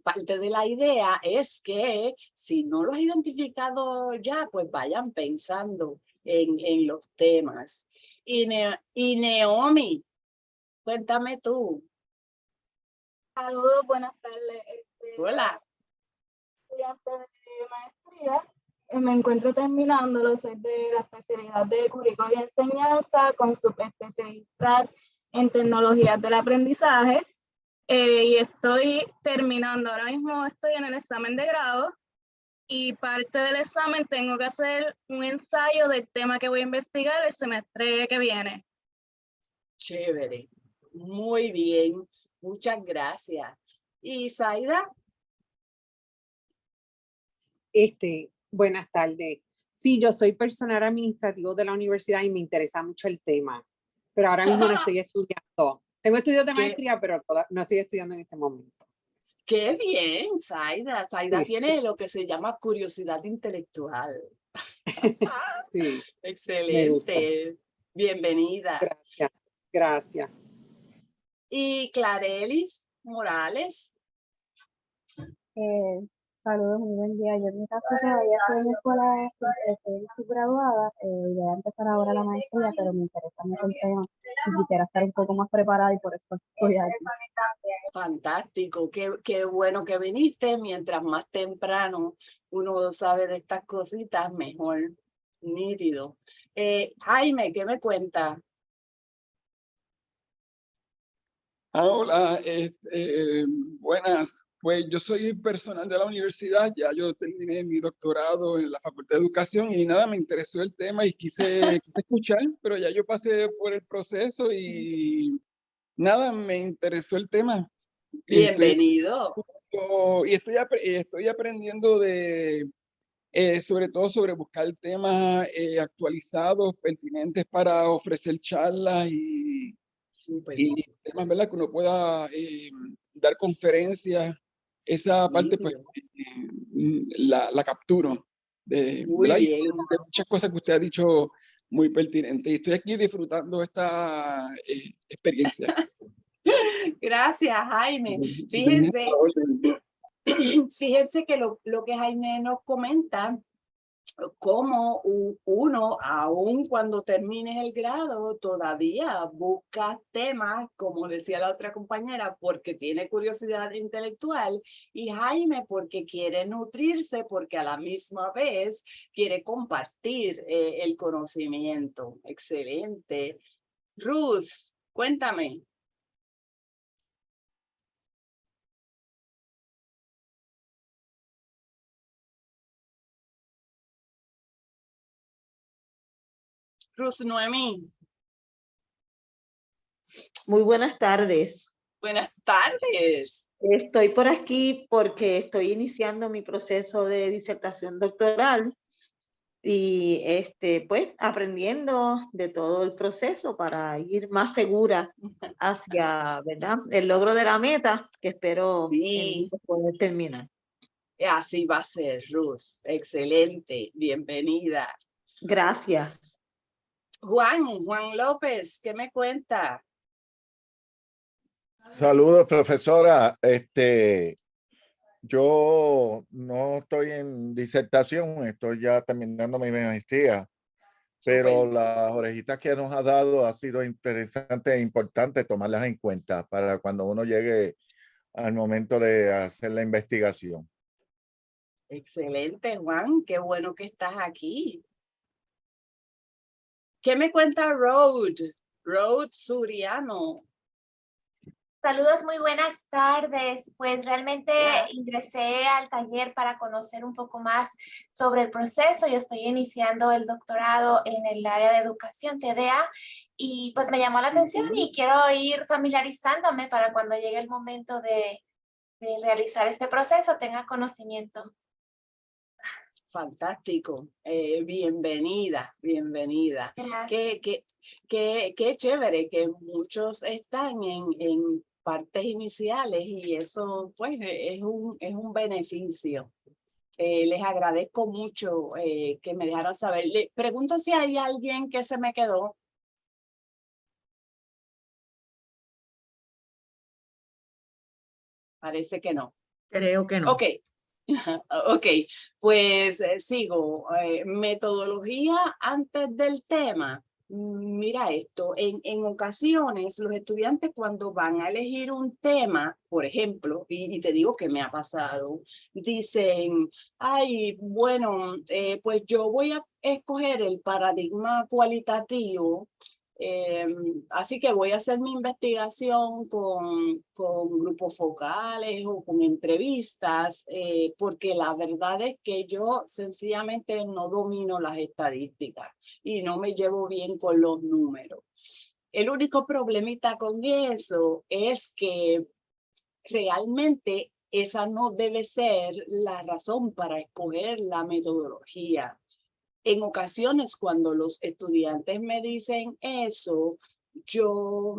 Parte de la idea es que si no lo has identificado ya, pues vayan pensando en los temas. Y Naomi, cuéntame tú. Saludos, buenas tardes. Hola. Estudiante de maestría. Me encuentro terminándolo, soy de la especialidad de currículo y enseñanza con subespecialidad en tecnologías del aprendizaje. Y estoy terminando, ahora mismo estoy en el examen de grado y parte del examen tengo que hacer un ensayo del tema que voy a investigar el semestre que viene. Chévere, muy bien, muchas gracias. ¿Y Zaida? Buenas tardes. Sí, yo soy personal administrativo de la universidad y me interesa mucho el tema, pero ahora mismo no estoy estudiando. Tengo estudios de maestría, pero no estoy estudiando en este momento. ¡Qué bien, Zaida! Zaida Sí. tiene lo que se llama curiosidad intelectual. Sí. Excelente. Bienvenida. Gracias. Gracias. ¿Y Clarelis Morales? Saludos, muy buen día. Yo en mi caso todavía estoy en la escuela, estoy subgraduada, voy a empezar ahora la maestría, pero me interesa mucho el tema y quisiera estar un poco más preparada y por eso estoy aquí. Fantástico, qué bueno que viniste. Mientras más temprano uno sabe de estas cositas, mejor. Nítido. Jaime, ¿qué me cuenta? Hola, buenas Pues yo soy personal de la universidad, ya yo terminé mi doctorado en la Facultad de Educación y nada, me interesó el tema y quise escuchar, pero ya yo pasé por el proceso y nada, me interesó el tema. Bienvenido. Estoy aprendiendo de, sobre todo sobre buscar temas actualizados, pertinentes para ofrecer charlas y temas, ¿verdad? Que uno pueda dar conferencias. Esa parte, pues, la capturo. Muy ¿verdad? bien. De muchas cosas que usted ha dicho muy pertinentes. Y estoy aquí disfrutando esta experiencia. Gracias, Jaime. Fíjense, fíjense que lo que Jaime nos comenta, cómo uno, aun cuando termines el grado, todavía busca temas, como decía la otra compañera, porque tiene curiosidad intelectual, y Jaime porque quiere nutrirse, porque a la misma vez quiere compartir el conocimiento. Excelente. Ruth, cuéntame. Ruth Noemí. Muy buenas tardes. Buenas tardes. Estoy por aquí porque estoy iniciando mi proceso de disertación doctoral y pues aprendiendo de todo el proceso para ir más segura hacia, ¿verdad?, el logro de la meta que espero poder terminar. Así va a ser, Ruth. Excelente. Bienvenida. Gracias. Juan López, ¿qué me cuenta? Saludos, profesora. Yo no estoy en disertación, estoy ya terminando mi maestría, pero las orejitas que nos ha dado ha sido interesante e importante tomarlas en cuenta para cuando uno llegue al momento de hacer la investigación. Excelente, Juan. Qué bueno que estás aquí. ¿Qué me cuenta Rod Suriano? Saludos, muy buenas tardes. Pues realmente ingresé al taller para conocer un poco más sobre el proceso. Yo estoy iniciando el doctorado en el área de educación TDA y pues me llamó la atención y quiero ir familiarizándome para cuando llegue el momento de realizar este proceso tenga conocimiento. Fantástico. Bienvenida. Gracias. Qué chévere que muchos están en partes iniciales y eso pues es un beneficio. Les agradezco mucho que me dejaran saber. Le pregunto si hay alguien que se me quedó. Parece que no. Creo que no. Ok. Ok, pues sigo. Metodología antes del tema. Mira esto, en ocasiones los estudiantes cuando van a elegir un tema, por ejemplo, y te digo que me ha pasado, dicen, ay, bueno, pues yo voy a escoger el paradigma cualitativo, así que voy a hacer mi investigación con grupos focales o con entrevistas, porque la verdad es que yo sencillamente no domino las estadísticas y no me llevo bien con los números. El único problemita con eso es que realmente esa no debe ser la razón para escoger la metodología. En ocasiones, cuando los estudiantes me dicen eso, yo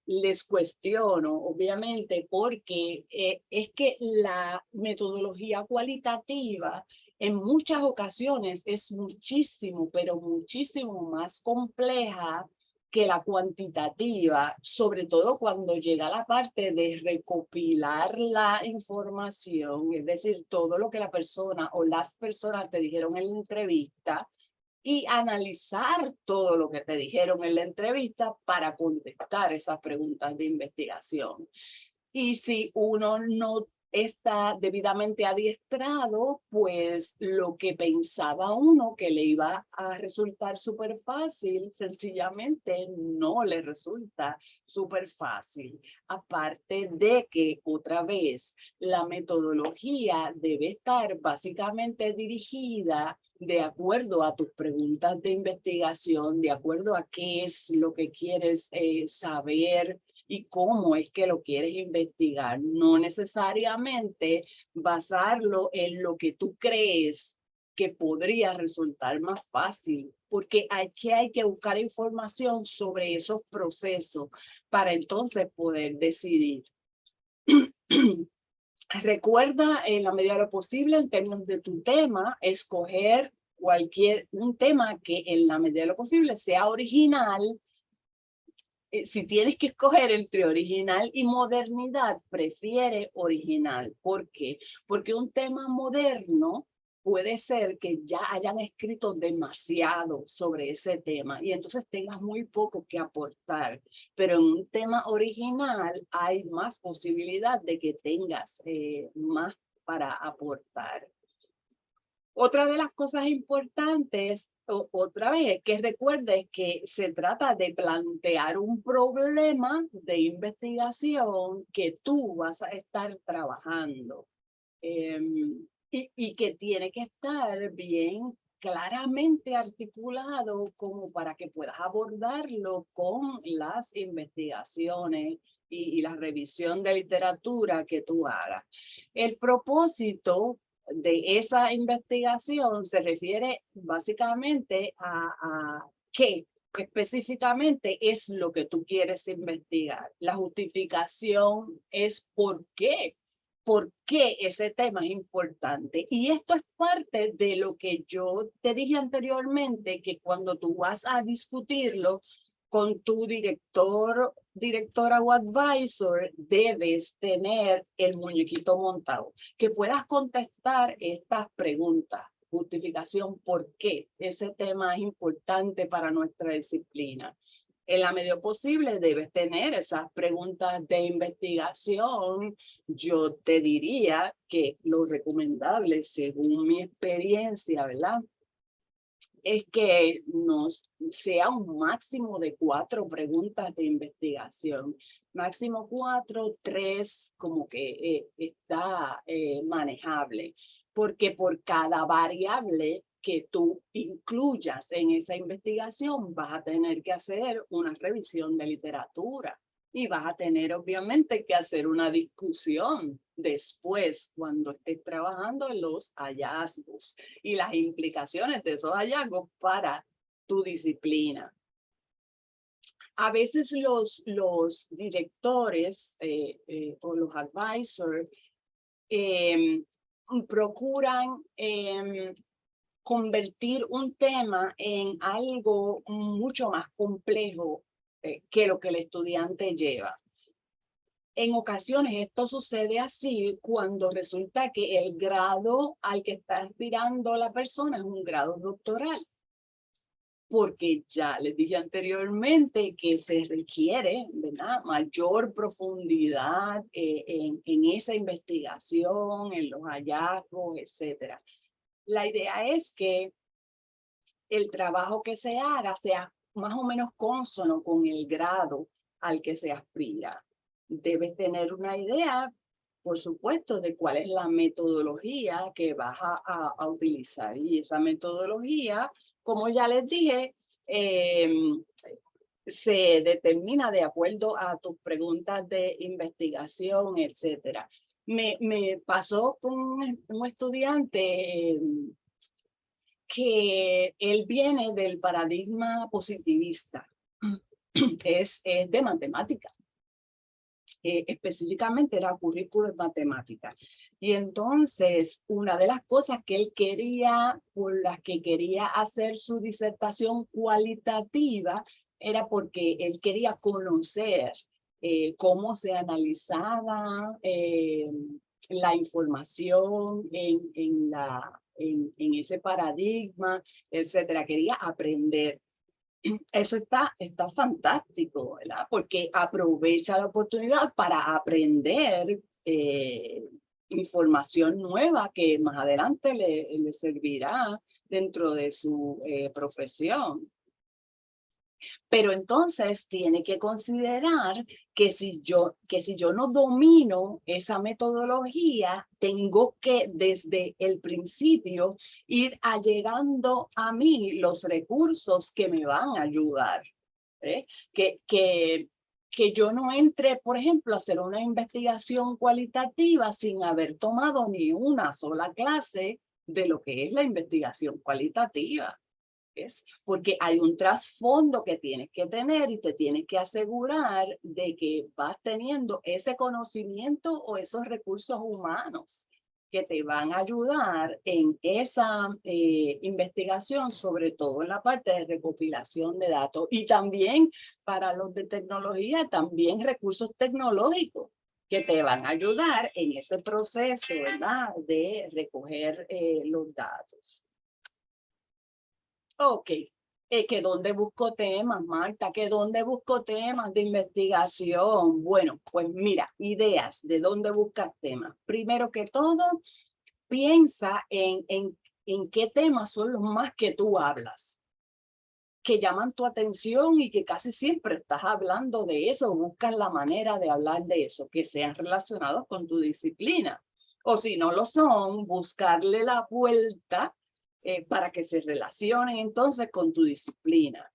les cuestiono, obviamente, porque es que la metodología cualitativa en muchas ocasiones es muchísimo, pero muchísimo más compleja que la cuantitativa, sobre todo cuando llega la parte de recopilar la información, es decir, todo lo que la persona o las personas te dijeron en la entrevista y analizar todo lo que te dijeron en la entrevista para contestar esas preguntas de investigación. Y si uno no está debidamente adiestrado, pues lo que pensaba uno que le iba a resultar súper fácil, sencillamente no le resulta súper fácil. Aparte de que, otra vez, la metodología debe estar básicamente dirigida de acuerdo a tus preguntas de investigación, de acuerdo a qué es lo que quieres saber y cómo es que lo quieres investigar. No necesariamente basarlo en lo que tú crees que podría resultar más fácil, porque hay que buscar información sobre esos procesos para entonces poder decidir. Recuerda, en la medida de lo posible, en términos de tu tema, escoger un tema que en la medida de lo posible sea original. Si tienes que escoger entre original y modernidad, prefiere original. ¿Por qué? Porque un tema moderno puede ser que ya hayan escrito demasiado sobre ese tema y entonces tengas muy poco que aportar. Pero en un tema original hay más posibilidad de que tengas más para aportar. Otra de las cosas importantes, otra vez, que recuerdes que se trata de plantear un problema de investigación que tú vas a estar trabajando y que tiene que estar bien claramente articulado como para que puedas abordarlo con las investigaciones y la revisión de literatura que tú hagas. El propósito de esa investigación se refiere básicamente a qué específicamente es lo que tú quieres investigar. La justificación es por qué ese tema es importante. Y esto es parte de lo que yo te dije anteriormente, que cuando tú vas a discutirlo con tu directora o advisor, debes tener el muñequito montado, que puedas contestar estas preguntas. Justificación, ¿por qué ese tema es importante para nuestra disciplina? En la medida posible debes tener esas preguntas de investigación. Yo te diría que lo recomendable, según mi experiencia, ¿verdad?, es que nos sea un máximo de 4 preguntas de investigación. Máximo 4, 3 como que está manejable, porque por cada variable que tú incluyas en esa investigación vas a tener que hacer una revisión de literatura y vas a tener obviamente que hacer una discusión después cuando estés trabajando en los hallazgos y las implicaciones de esos hallazgos para tu disciplina. A veces los directores o los advisors procuran convertir un tema en algo mucho más complejo que lo que el estudiante lleva. En ocasiones esto sucede así cuando resulta que el grado al que está aspirando la persona es un grado doctoral. Porque ya les dije anteriormente que se requiere, ¿verdad?, mayor profundidad en esa investigación, en los hallazgos, etc. La idea es que el trabajo que se haga sea más o menos consono con el grado al que se aspira. Debes tener una idea, por supuesto, de cuál es la metodología que vas a utilizar. Y esa metodología, como ya les dije, se determina de acuerdo a tus preguntas de investigación, etc. Me pasó con un estudiante que él viene del paradigma positivista, es de matemática. Específicamente era currículo de matemáticas. Y entonces, una de las cosas que él quería, por las que quería hacer su disertación cualitativa, era porque él quería conocer cómo se analizaba la información en ese paradigma, etcétera. Quería aprender. Eso está fantástico, ¿verdad? Porque aprovecha la oportunidad para aprender información nueva que más adelante le servirá dentro de su profesión. Pero entonces tiene que considerar que si yo no domino esa metodología, tengo que desde el principio ir allegando a mí los recursos que me van a ayudar. Que yo no entre, por ejemplo, a hacer una investigación cualitativa sin haber tomado ni una sola clase de lo que es la investigación cualitativa. Porque hay un trasfondo que tienes que tener y te tienes que asegurar de que vas teniendo ese conocimiento o esos recursos humanos que te van a ayudar en esa investigación, sobre todo en la parte de recopilación de datos. Y también para los de tecnología, también recursos tecnológicos que te van a ayudar en ese proceso, ¿verdad?, de recoger los datos. Ok, que dónde busco temas, Marta, que dónde busco temas de investigación. Bueno, pues mira, ideas de dónde buscas temas. Primero que todo, piensa en qué temas son los más que tú hablas, que llaman tu atención y que casi siempre estás hablando de eso, buscas la manera de hablar de eso, que sean relacionados con tu disciplina. O si no lo son, buscarle la vuelta para que se relacionen entonces con tu disciplina.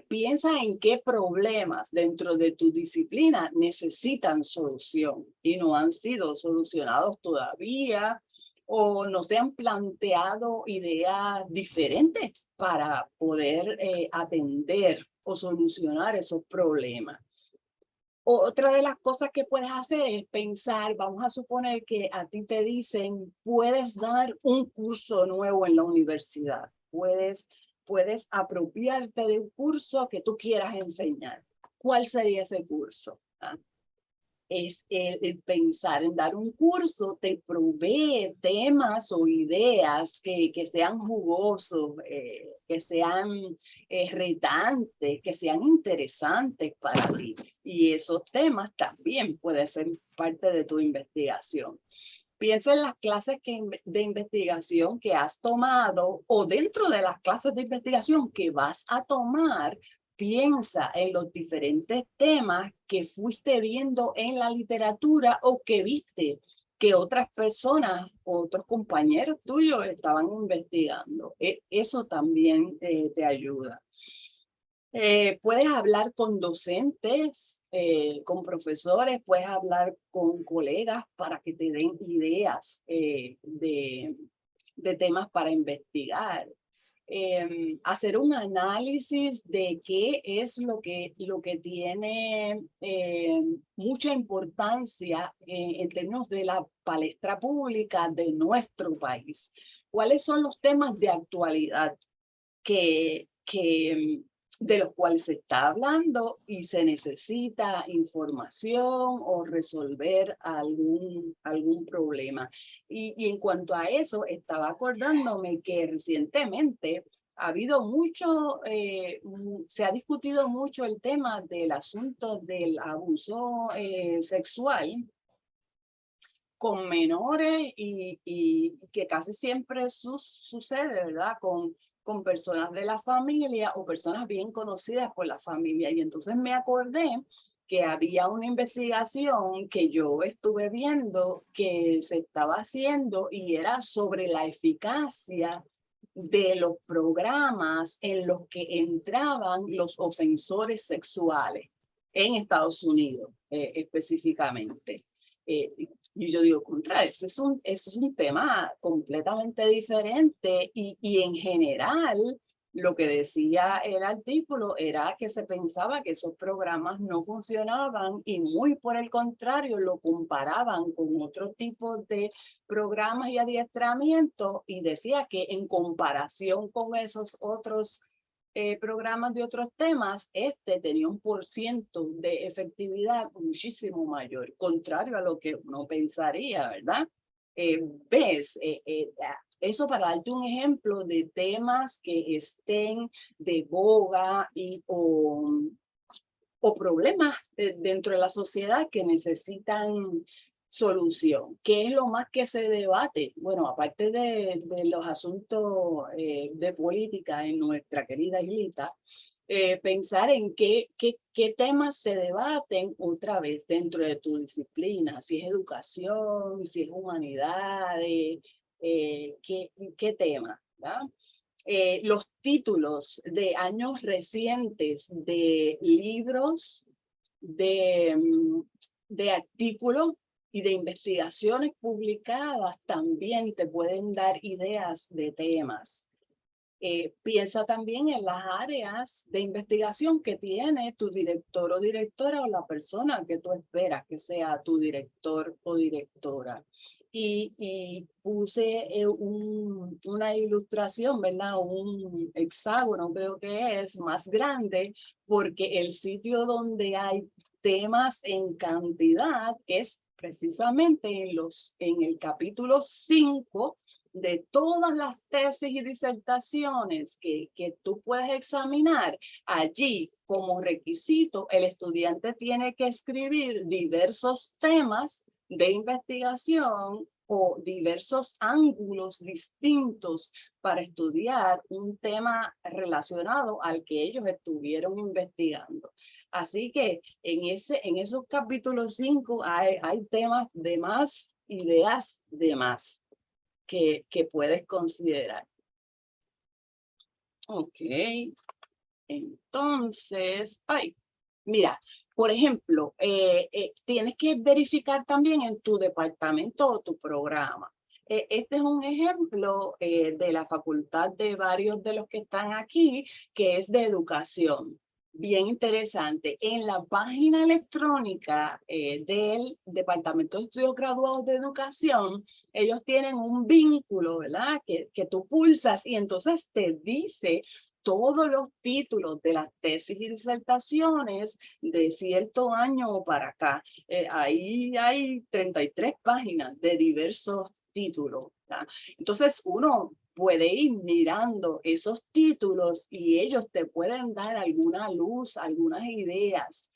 Piensa en qué problemas dentro de tu disciplina necesitan solución y no han sido solucionados todavía o no se han planteado ideas diferentes para poder atender o solucionar esos problemas. Otra de las cosas que puedes hacer es pensar, vamos a suponer que a ti te dicen, puedes dar un curso nuevo en la universidad, puedes apropiarte de un curso que tú quieras enseñar. ¿Cuál sería ese curso? Es el pensar en dar un curso, te provee temas o ideas que sean jugosos, que sean retantes, que sean interesantes para ti. Y esos temas también pueden ser parte de tu investigación. Piensa en las clases de investigación que has tomado o dentro de las clases de investigación que vas a tomar. Piensa en los diferentes temas que fuiste viendo en la literatura o que viste que otras personas, otros compañeros tuyos estaban investigando. Eso también te ayuda. Puedes hablar con docentes, con profesores, puedes hablar con colegas para que te den ideas de temas para investigar. Hacer un análisis de qué es lo que tiene mucha importancia en términos de la palestra pública de nuestro país. ¿Cuáles son los temas de actualidad de los cuales se está hablando y se necesita información o resolver algún problema? Y en cuanto a eso, estaba acordándome que recientemente ha habido mucho, se ha discutido mucho el tema del asunto del abuso sexual con menores y que casi siempre sucede, ¿verdad?, con personas de la familia o personas bien conocidas por la familia. Y entonces me acordé que había una investigación que yo estuve viendo que se estaba haciendo y era sobre la eficacia de los programas en los que entraban los ofensores sexuales en Estados Unidos específicamente. Y yo digo, contra eso es un tema completamente diferente y en general lo que decía el artículo era que se pensaba que esos programas no funcionaban y muy por el contrario lo comparaban con otro tipo de programas y adiestramiento y decía que en comparación con esos otros programas de otros temas, tenía un % de efectividad muchísimo mayor, contrario a lo que uno pensaría, ¿verdad? Eso para darte un ejemplo de temas que estén de boga o problemas dentro de la sociedad que necesitan solución. ¿Qué es lo más que se debate? Bueno, aparte de los asuntos de política en nuestra querida islita, pensar en qué temas se debaten otra vez dentro de tu disciplina, si es educación, si es humanidades, qué tema, ¿verdad? Los títulos de años recientes de libros, de artículos y de investigaciones publicadas también te pueden dar ideas de temas. Piensa también en las áreas de investigación que tiene tu director o directora o la persona que tú esperas que sea tu director o directora. Y puse una ilustración, ¿verdad? Un hexágono creo que es más grande, porque el sitio donde hay temas en cantidad es precisamente en el capítulo 5 de todas las tesis y disertaciones que tú puedes examinar. Allí, como requisito, el estudiante tiene que escribir diversos temas de investigación o diversos ángulos distintos para estudiar un tema relacionado al que ellos estuvieron investigando. Así que en esos capítulos 5 hay temas de más, ideas de más que puedes considerar. Ok. Entonces, mira, por ejemplo, tienes que verificar también en tu departamento o tu programa. Este es un ejemplo de la facultad de varios de los que están aquí, que es de educación. Bien interesante. En la página electrónica del Departamento de Estudios Graduados de Educación, ellos tienen un vínculo, ¿verdad? Que tú pulsas y entonces te dice todos los títulos de las tesis y disertaciones de cierto año para acá. Ahí hay 33 páginas de diversos títulos, ¿verdad? Entonces uno puede ir mirando esos títulos y ellos te pueden dar alguna luz, algunas ideas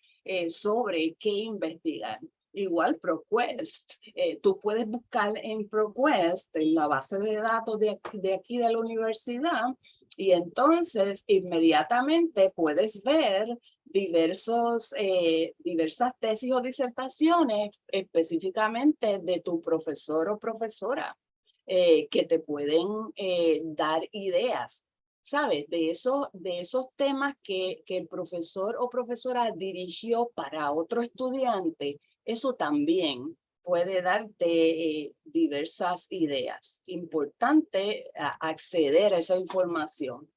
sobre qué investigar. Igual ProQuest, tú puedes buscar en ProQuest, en la base de datos de aquí de la universidad, y entonces inmediatamente puedes ver diversas tesis o disertaciones específicamente de tu profesor o profesora. Que te pueden dar ideas, ¿sabes? De esos temas que el profesor o profesora dirigió para otro estudiante, eso también puede darte diversas ideas. Importante acceder a esa información.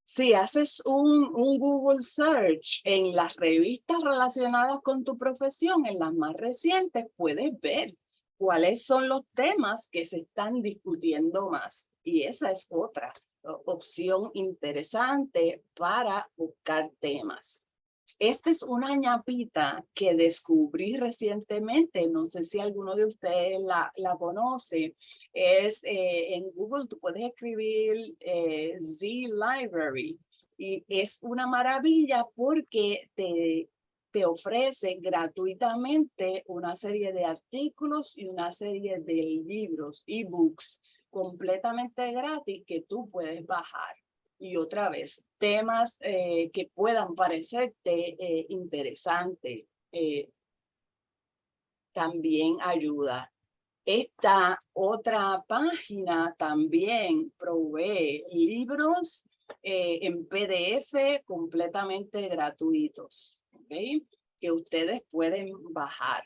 Si haces un Google search en las revistas relacionadas con tu profesión, en las más recientes, puedes ver cuáles son los temas que se están discutiendo más. Y esa es otra opción interesante para buscar temas. Esta es una ñapita que descubrí recientemente, no sé si alguno de ustedes la conoce. Es en Google tú puedes escribir Z Library y es una maravilla porque te ofrece gratuitamente una serie de artículos y una serie de libros, ebooks, completamente gratis que tú puedes bajar. Y otra vez, temas que puedan parecerte interesantes también ayuda. Esta otra página también provee libros en PDF completamente gratuitos, ¿okay? Que ustedes pueden bajar.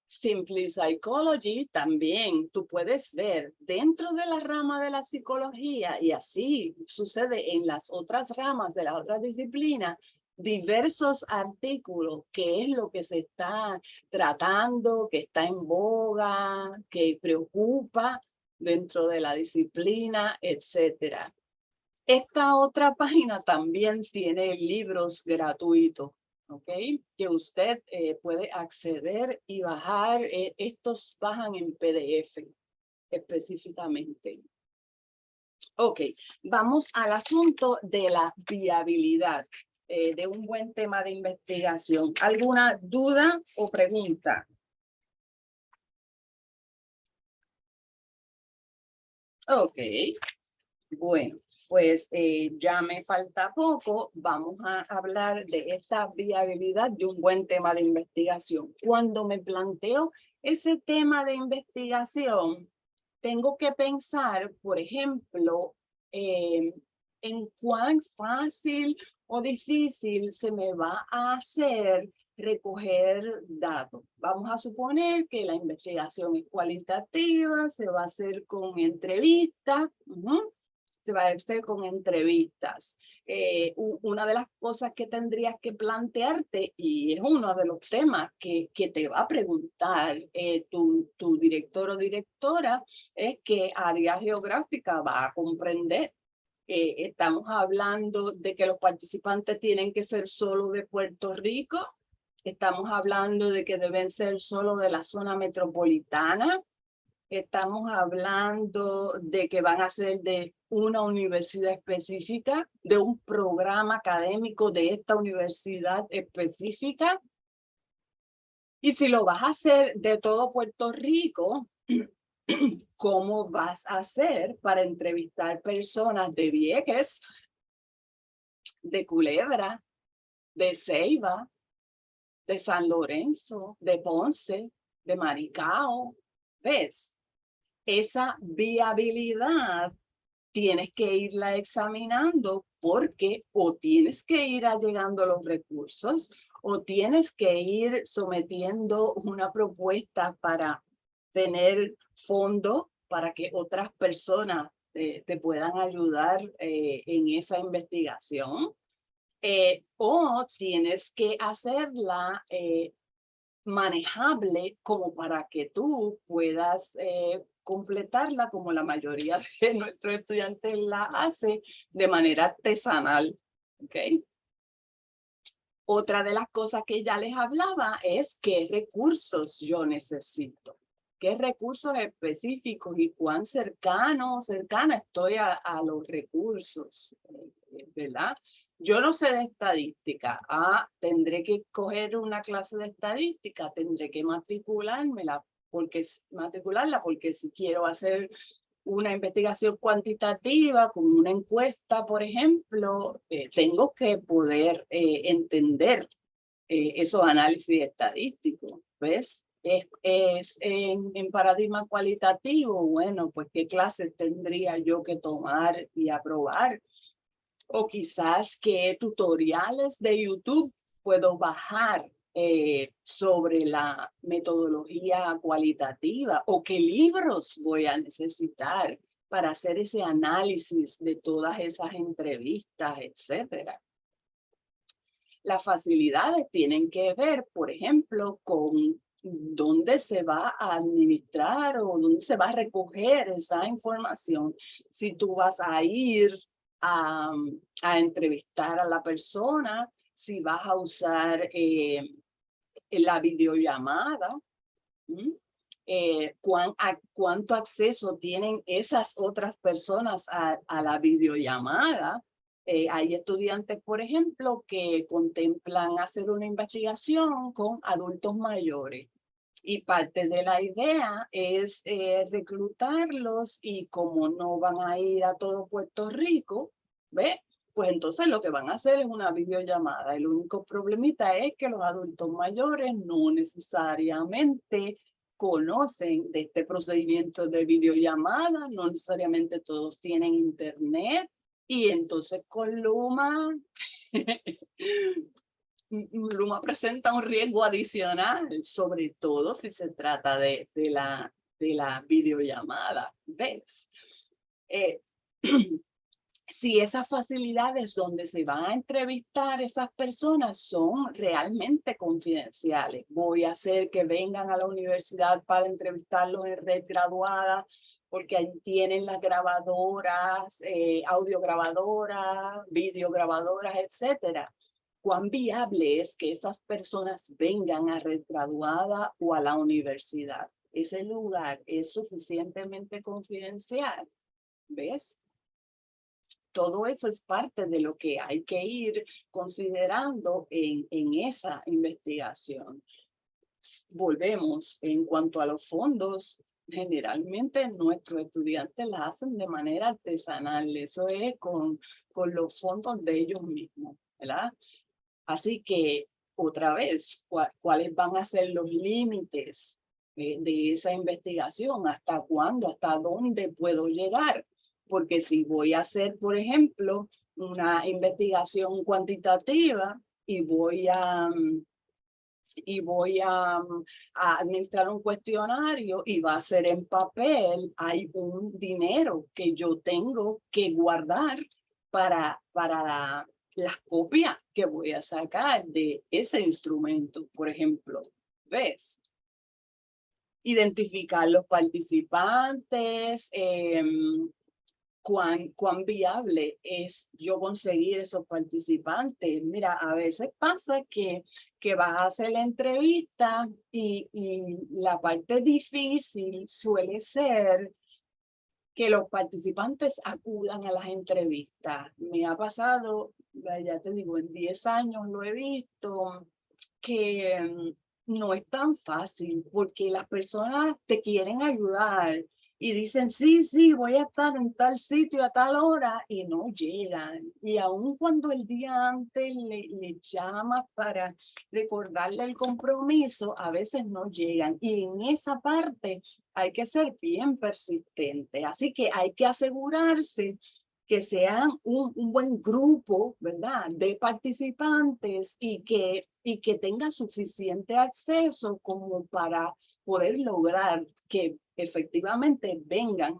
Simply Psychology también tú puedes ver dentro de la rama de la psicología, y así sucede en las otras ramas de la otra disciplina, diversos artículos, qué es lo que se está tratando, que está en boga, que preocupa dentro de la disciplina, etcétera. Esta otra página también tiene libros gratuitos, ¿ok? Que usted puede acceder y bajar. Estos bajan en PDF específicamente. Ok, vamos al asunto de la viabilidad. de un buen tema de investigación. ¿Alguna duda o pregunta? Ok, bueno, pues ya me falta poco. Vamos a hablar de esta viabilidad de un buen tema de investigación. Cuando me planteo ese tema de investigación, tengo que pensar, por ejemplo, en cuán fácil o difícil se me va a hacer recoger datos. Vamos a suponer que la investigación es cualitativa, se va a hacer con entrevistas, se va a hacer con entrevistas. Una de las cosas que tendrías que plantearte, y es uno de los temas que te va a preguntar tu director o directora, es qué área geográfica va a comprender. Estamos hablando de que los participantes tienen que ser solo de Puerto Rico. Estamos hablando de que deben ser solo de la zona metropolitana. Estamos hablando de que van a ser de una universidad específica, de un programa académico de esta universidad específica. Y si lo vas a hacer de todo Puerto Rico, ¿cómo vas a hacer para entrevistar personas de Vieques, de Culebra, de Ceiba, de San Lorenzo, de Ponce, de Maricao? ¿Ves? Esa viabilidad tienes que irla examinando porque o tienes que ir allegando los recursos o tienes que ir sometiendo una propuesta para tener fondo para que otras personas te puedan ayudar en esa investigación. O tienes que hacerla manejable como para que tú puedas completarla como la mayoría de nuestros estudiantes la hace de manera artesanal. ¿Okay? Otra de las cosas que ya les hablaba es qué recursos yo necesito, qué recursos específicos y cuán cercana estoy a los recursos, ¿verdad? Yo no sé de estadística. Tendré que coger una clase de estadística, tendré que matricularla porque si quiero hacer una investigación cuantitativa, como una encuesta, por ejemplo, tengo que poder entender esos análisis estadísticos, ¿ves? En paradigma cualitativo, bueno, pues qué clases tendría yo que tomar y aprobar, o quizás qué tutoriales de YouTube puedo bajar sobre la metodología cualitativa, o qué libros voy a necesitar para hacer ese análisis de todas esas entrevistas, etcétera. Las facilidades tienen que ver, por ejemplo, con dónde se va a administrar o dónde se va a recoger esa información. Si tú vas a ir a entrevistar a la persona, si vas a usar la videollamada, cuánto acceso tienen esas otras personas a la videollamada. Hay estudiantes, por ejemplo, que contemplan hacer una investigación con adultos mayores. Y parte de la idea es reclutarlos, y como no van a ir a todo Puerto Rico, ¿ve? Pues entonces lo que van a hacer es una videollamada. El único problemita es que los adultos mayores no necesariamente conocen de este procedimiento de videollamada, no necesariamente todos tienen internet, y entonces con Luma, Luma presenta un riesgo adicional, sobre todo si se trata de la videollamada, ¿ves? Si esas facilidades donde se van a entrevistar esas personas son realmente confidenciales, voy a hacer que vengan a la universidad para entrevistarlos en red graduada, porque ahí tienen las grabadoras, audiograbadoras, videograbadoras, etcétera. ¿Cuán viable es que esas personas vengan a red graduada o a la universidad? Ese lugar es suficientemente confidencial, ¿ves? todo eso es parte de lo que hay que ir considerando en esa investigación. Volvemos, en cuanto a los fondos, generalmente nuestros estudiantes las hacen de manera artesanal, eso es con los fondos de ellos mismos, ¿verdad? Así que, otra vez, ¿cuáles van a ser los límites de esa investigación? ¿Hasta cuándo? ¿Hasta dónde puedo llegar? Porque si voy a hacer, por ejemplo, una investigación cuantitativa y voy a administrar un cuestionario y va a ser en papel, hay un dinero que yo tengo que guardar para las copias que voy a sacar de ese instrumento, por ejemplo. ¿Ves? Identificar los participantes, cuán viable es yo conseguir esos participantes. Mira, a veces pasa que vas a hacer la entrevista y la parte difícil suele ser que los participantes acudan a las entrevistas. Me ha pasado, ya te digo, en 10 años lo he visto, que no es tan fácil porque las personas te quieren ayudar y dicen, sí, sí, voy a estar en tal sitio a tal hora y no llegan. Y aun cuando el día antes le llamas para recordarle el compromiso, a veces no llegan. Y en esa parte hay que ser bien persistente. Así que hay que asegurarse que sean un buen grupo, ¿verdad?, de participantes y que tenga suficiente acceso como para poder lograr que efectivamente vengan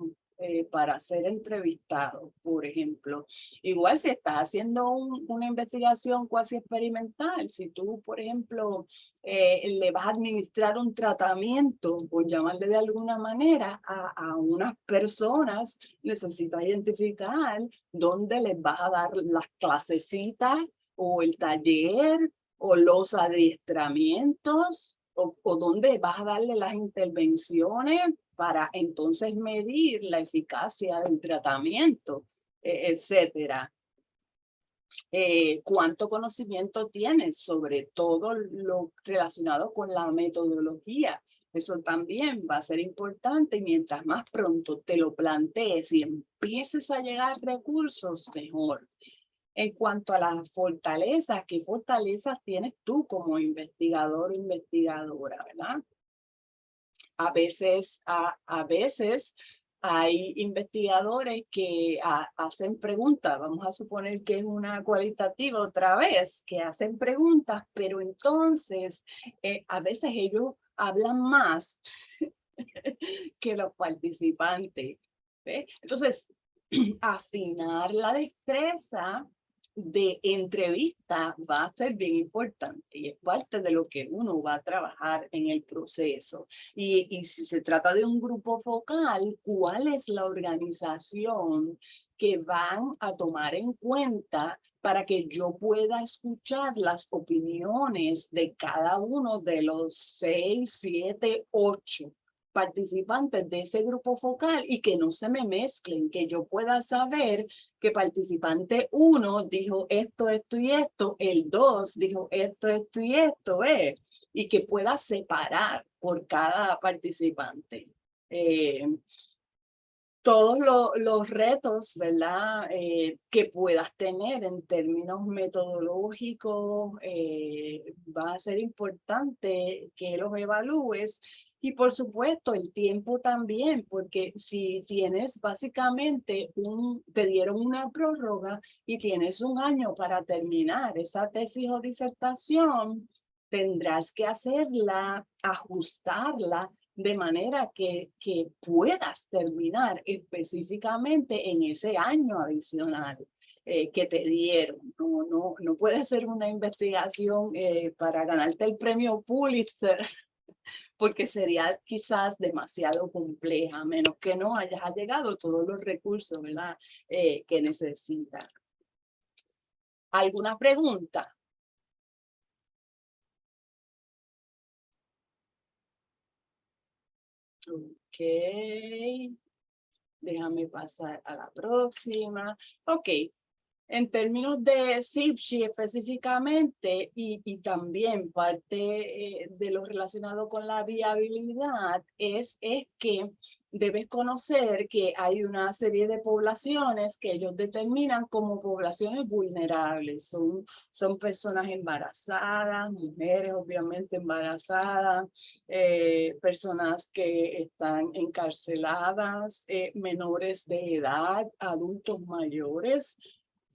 para ser entrevistados, por ejemplo. Igual si estás haciendo una investigación cuasi experimental, si tú, por ejemplo, le vas a administrar un tratamiento, por llamarle de alguna manera, a unas personas, necesitas identificar dónde les vas a dar las clasecitas o el taller o los adiestramientos o dónde vas a darle las intervenciones para entonces medir la eficacia del tratamiento, etcétera. ¿Cuánto conocimiento tienes sobre todo lo relacionado con la metodología? Eso también va a ser importante y mientras más pronto te lo plantees y empieces a llegar recursos, mejor. En cuanto a las fortalezas, ¿qué fortalezas tienes tú como investigador o investigadora, verdad? A veces hay investigadores que hacen preguntas, vamos a suponer que es una cualitativa otra vez, que hacen preguntas, pero entonces a veces ellos hablan más que los participantes. ¿Ves? Entonces, afinar la destreza de entrevista va a ser bien importante y es parte de lo que uno va a trabajar en el proceso. Y si se trata de un grupo focal, ¿cuál es la organización que van a tomar en cuenta para que yo pueda escuchar las opiniones de cada uno de los 6, 7, 8 participantes de ese grupo focal y que no se me mezclen, que yo pueda saber que participante 1 dijo esto, esto y esto, el 2 dijo esto, esto y esto, y que pueda separar por cada participante. Todos los retos, ¿verdad?, que puedas tener en términos metodológicos, va a ser importante que los evalúes. Y por supuesto, el tiempo también, porque si tienes básicamente te dieron una prórroga y tienes 1 año para terminar esa tesis o disertación, tendrás que hacerla, ajustarla, de manera que puedas terminar específicamente en ese año adicional que te dieron. No puede ser una investigación para ganarte el premio Pulitzer, porque sería quizás demasiado compleja, a menos que no hayas llegado todos los recursos, ¿verdad?, que necesitas. ¿Alguna pregunta? Ok. Déjame pasar a la próxima. Ok. En términos de CIPSHI específicamente y también parte de lo relacionado con la viabilidad es que debes conocer que hay una serie de poblaciones que ellos determinan como poblaciones vulnerables. Son personas embarazadas, mujeres obviamente embarazadas, personas que están encarceladas, menores de edad, adultos mayores.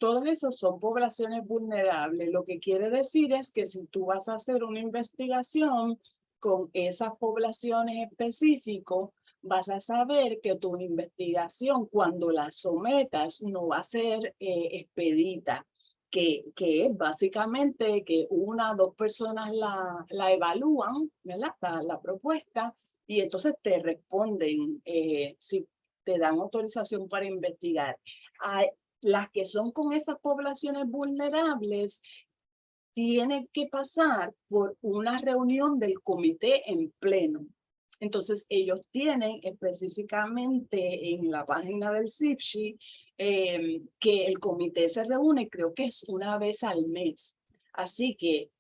Todas esas son poblaciones vulnerables. Lo que quiere decir es que si tú vas a hacer una investigación con esas poblaciones específicas, vas a saber que tu investigación, cuando la sometas, no va a ser expedita, que es básicamente que una o dos personas la evalúan, ¿verdad? La propuesta, y entonces te responden si te dan autorización para investigar. Las que son con esas poblaciones vulnerables tienen que pasar por una reunión del comité en pleno. Entonces, ellos tienen específicamente en la página del CIPSHI que el comité se reúne, creo que es una vez al mes. Así que,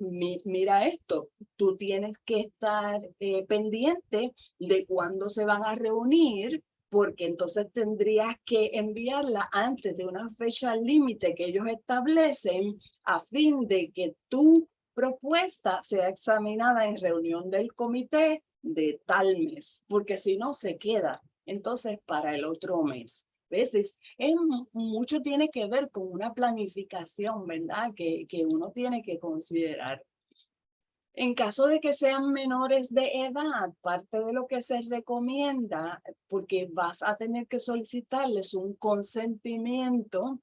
mira esto, tú tienes que estar pendiente de cuándo se van a reunir, porque entonces tendrías que enviarla antes de una fecha límite que ellos establecen a fin de que tu propuesta sea examinada en reunión del comité de tal mes, porque si no se queda entonces para el otro mes. ¿Ves? Mucho tiene que ver con una planificación, ¿verdad? Que uno tiene que considerar. En caso de que sean menores de edad, parte de lo que se recomienda, porque vas a tener que solicitarles un consentimiento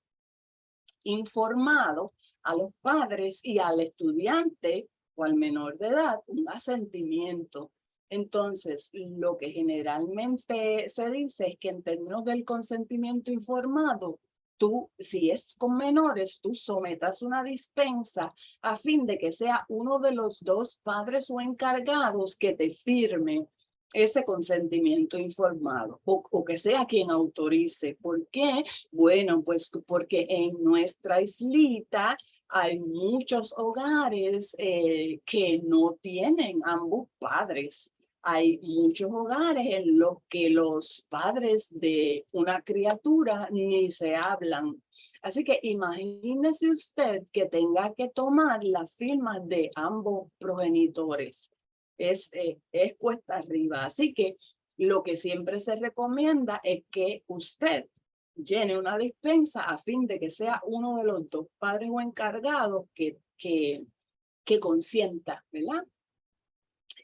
informado a los padres y al estudiante o al menor de edad, un asentimiento. Entonces, lo que generalmente se dice es que en términos del consentimiento informado, tú, si es con menores, tú sometas una dispensa a fin de que sea uno de los dos padres o encargados que te firme ese consentimiento informado o que sea quien autorice. ¿Por qué? Bueno, pues porque en nuestra islita hay muchos hogares que no tienen ambos padres. Hay muchos hogares en los que los padres de una criatura ni se hablan. Así que imagínese usted que tenga que tomar las firmas de ambos progenitores. Es cuesta arriba. Así que lo que siempre se recomienda es que usted llene una dispensa a fin de que sea uno de los dos padres o encargados que consienta, ¿verdad?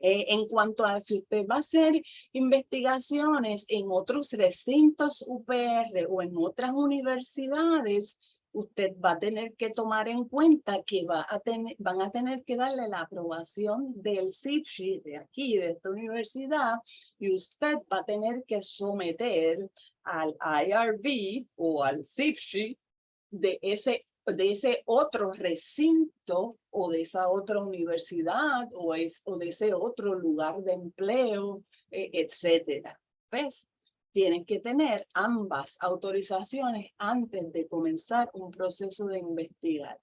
En cuanto a si usted va a hacer investigaciones en otros recintos UPR o en otras universidades, usted va a tener que tomar en cuenta que van a tener que darle la aprobación del CIPSHI de aquí, de esta universidad, y usted va a tener que someter al IRB o al CIPSHI de ese otro recinto o de esa otra universidad o de ese otro lugar de empleo, etcétera. ¿Ves? Tienen que tener ambas autorizaciones antes de comenzar un proceso de investigar.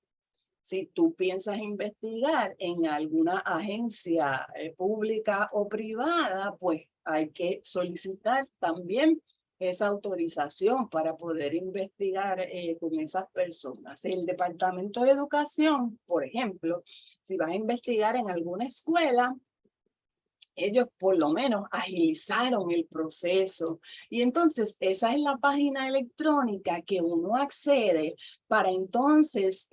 Si tú piensas investigar en alguna agencia pública o privada, pues hay que solicitar también esa autorización para poder investigar con esas personas. El Departamento de Educación, por ejemplo, si vas a investigar en alguna escuela, ellos por lo menos agilizaron el proceso. Y entonces esa es la página electrónica que uno accede para entonces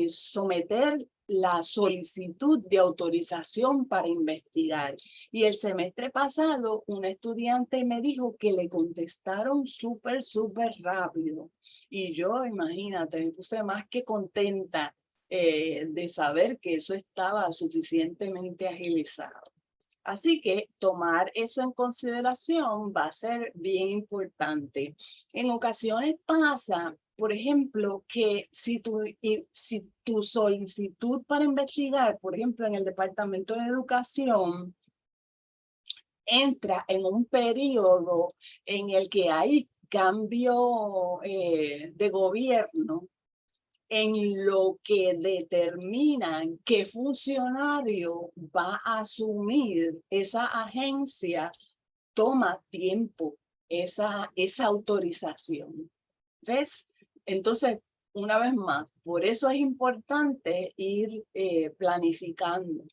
someter la solicitud de autorización para investigar. Y el semestre pasado, un estudiante me dijo que le contestaron súper rápido. Y yo, imagínate, me puse más que contenta de saber que eso estaba suficientemente agilizado. Así que tomar eso en consideración va a ser bien importante. En ocasiones pasa, por ejemplo, que si tu solicitud para investigar, por ejemplo, en el Departamento de Educación, entra en un periodo en el que hay cambio de gobierno, en lo que determinan qué funcionario va a asumir esa agencia, toma tiempo esa autorización. ¿Ves? Entonces, una vez más, por eso es importante ir planificando.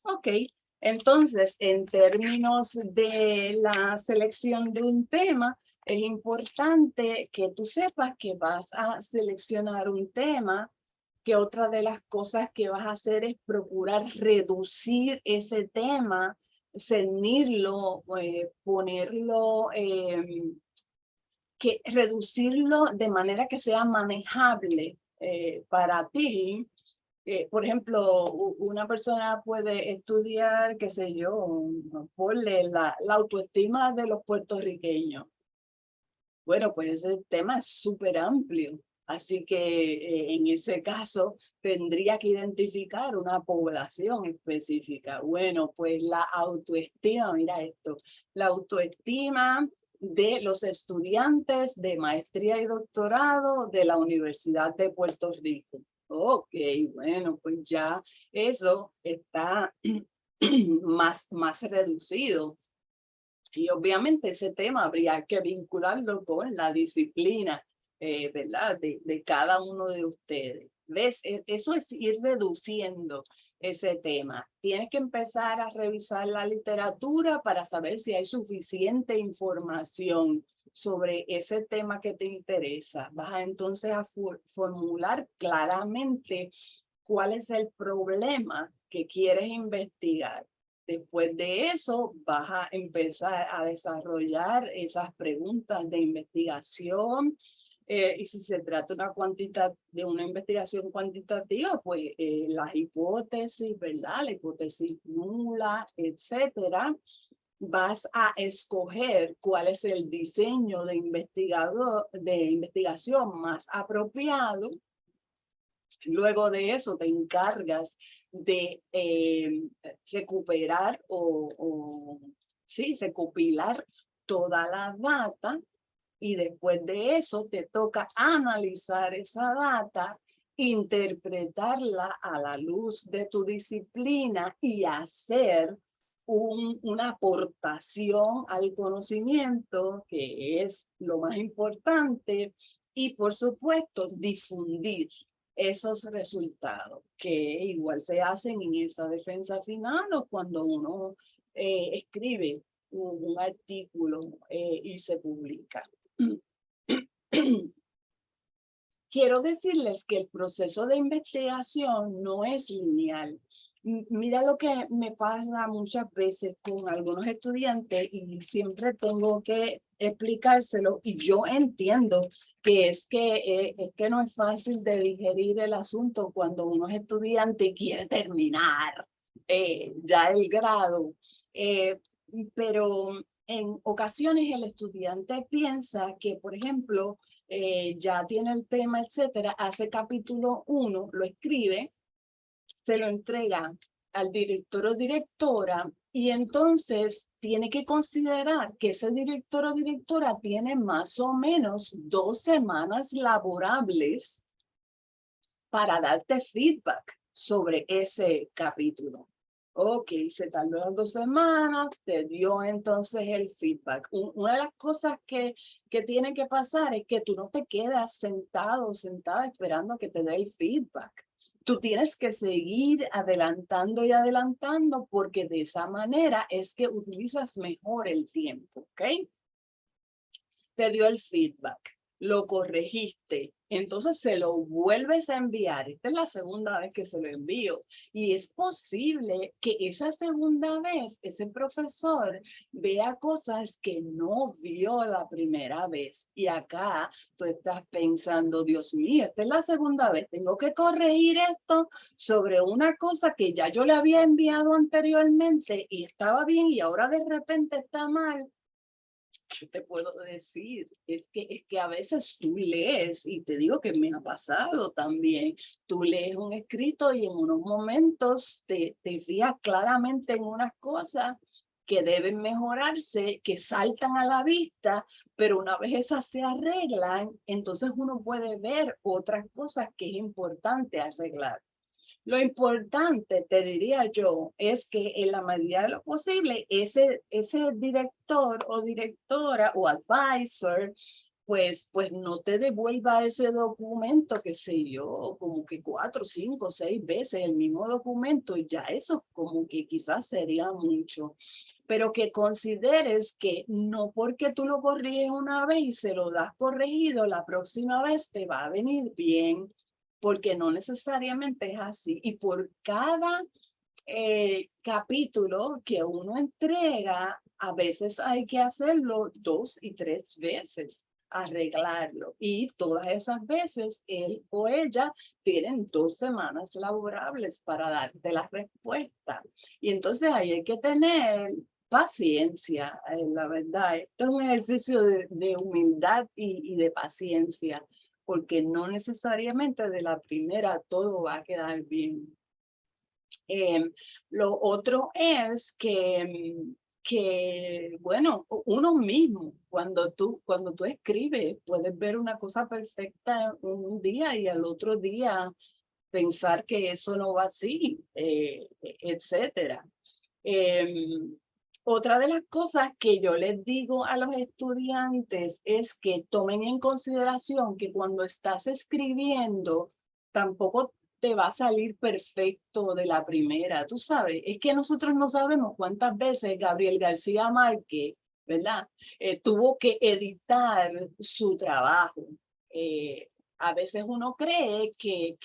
Ok, entonces, en términos de la selección de un tema, es importante que tú sepas que vas a seleccionar un tema, que otra de las cosas que vas a hacer es procurar reducir ese tema, cernirlo, ponerlo, reducirlo de manera que sea manejable para ti. Por ejemplo, una persona puede estudiar, qué sé yo, ponle la autoestima de los puertorriqueños. Bueno, pues ese tema es súper amplio. Así que en ese caso tendría que identificar una población específica. Bueno, pues la autoestima, mira esto, la autoestima de los estudiantes de maestría y doctorado de la Universidad de Puerto Rico. Ok, bueno, pues ya eso está más reducido. Y obviamente ese tema habría que vincularlo con la disciplina, ¿verdad? De cada uno de ustedes. ¿Ves? Eso es ir reduciendo ese tema. Tienes que empezar a revisar la literatura para saber si hay suficiente información sobre ese tema que te interesa. Vas entonces a formular claramente cuál es el problema que quieres investigar. Después de eso, vas a empezar a desarrollar esas preguntas de investigación. Y si se trata de una investigación cuantitativa, pues las hipótesis, ¿verdad? La hipótesis nula, etcétera. Vas a escoger cuál es el diseño de investigación más apropiado. Luego de eso te encargas de recuperar recopilar toda la data, y después de eso te toca analizar esa data, interpretarla a la luz de tu disciplina y hacer una aportación al conocimiento, que es lo más importante, y por supuesto difundir esos resultados, que igual se hacen en esa defensa final o cuando uno escribe un artículo y se publica. Quiero decirles que el proceso de investigación no es lineal. Mira lo que me pasa muchas veces con algunos estudiantes y siempre tengo que explicárselo, y yo entiendo que es que no es fácil de digerir el asunto cuando uno es estudiante y quiere terminar ya el grado. Pero en ocasiones el estudiante piensa que, por ejemplo, ya tiene el tema, etcétera, hace capítulo 1, lo escribe, se lo entrega al director o directora, y entonces tiene que considerar que ese director o directora tiene más o menos 2 semanas laborables para darte feedback sobre ese capítulo. Ok, se tardó las 2 semanas, te dio entonces el feedback. Una de las cosas que tiene que pasar es que tú no te quedas sentado o sentada esperando que te dé el feedback. Tú tienes que seguir adelantando y adelantando, porque de esa manera es que utilizas mejor el tiempo, ¿ok? Te dio el feedback, lo corregiste, entonces se lo vuelves a enviar. Esta es la segunda vez que se lo envío, y es posible que esa segunda vez ese profesor vea cosas que no vio la primera vez, y acá tú estás pensando, Dios mío, esta es la segunda vez, tengo que corregir esto sobre una cosa que ya yo le había enviado anteriormente y estaba bien y ahora de repente está mal. ¿qué te puedo decir? Es que a veces tú lees, y te digo que me ha pasado también, tú lees un escrito y en unos momentos te fijas claramente en unas cosas que deben mejorarse, que saltan a la vista, pero una vez esas se arreglan, entonces uno puede ver otras cosas que es importante arreglar. Lo importante, te diría yo, es que en la medida de lo posible, ese director o directora o advisor, pues no te devuelva ese documento, qué sé yo, como que 4, 5, 6 veces el mismo documento, y ya eso como que quizás sería mucho. Pero que consideres que no porque tú lo corriges una vez y se lo das corregido, la próxima vez te va a venir bien, porque no necesariamente es así. Y por cada capítulo que uno entrega, a veces hay que hacerlo 2 y 3 veces, arreglarlo. Y todas esas veces, él o ella tienen 2 semanas laborables para darte la respuesta. Y entonces ahí hay que tener paciencia, la verdad. Esto es un ejercicio de humildad y de paciencia, porque no necesariamente de la primera todo va a quedar bien. Lo otro es que, bueno, uno mismo, cuando tú escribes, puedes ver una cosa perfecta un día y al otro día pensar que eso no va así, etcétera. Otra de las cosas que yo les digo a los estudiantes es que tomen en consideración que cuando estás escribiendo, tampoco te va a salir perfecto de la primera. Tú sabes, es que nosotros no sabemos cuántas veces Gabriel García Márquez, ¿verdad? Tuvo que editar su trabajo. A veces uno cree que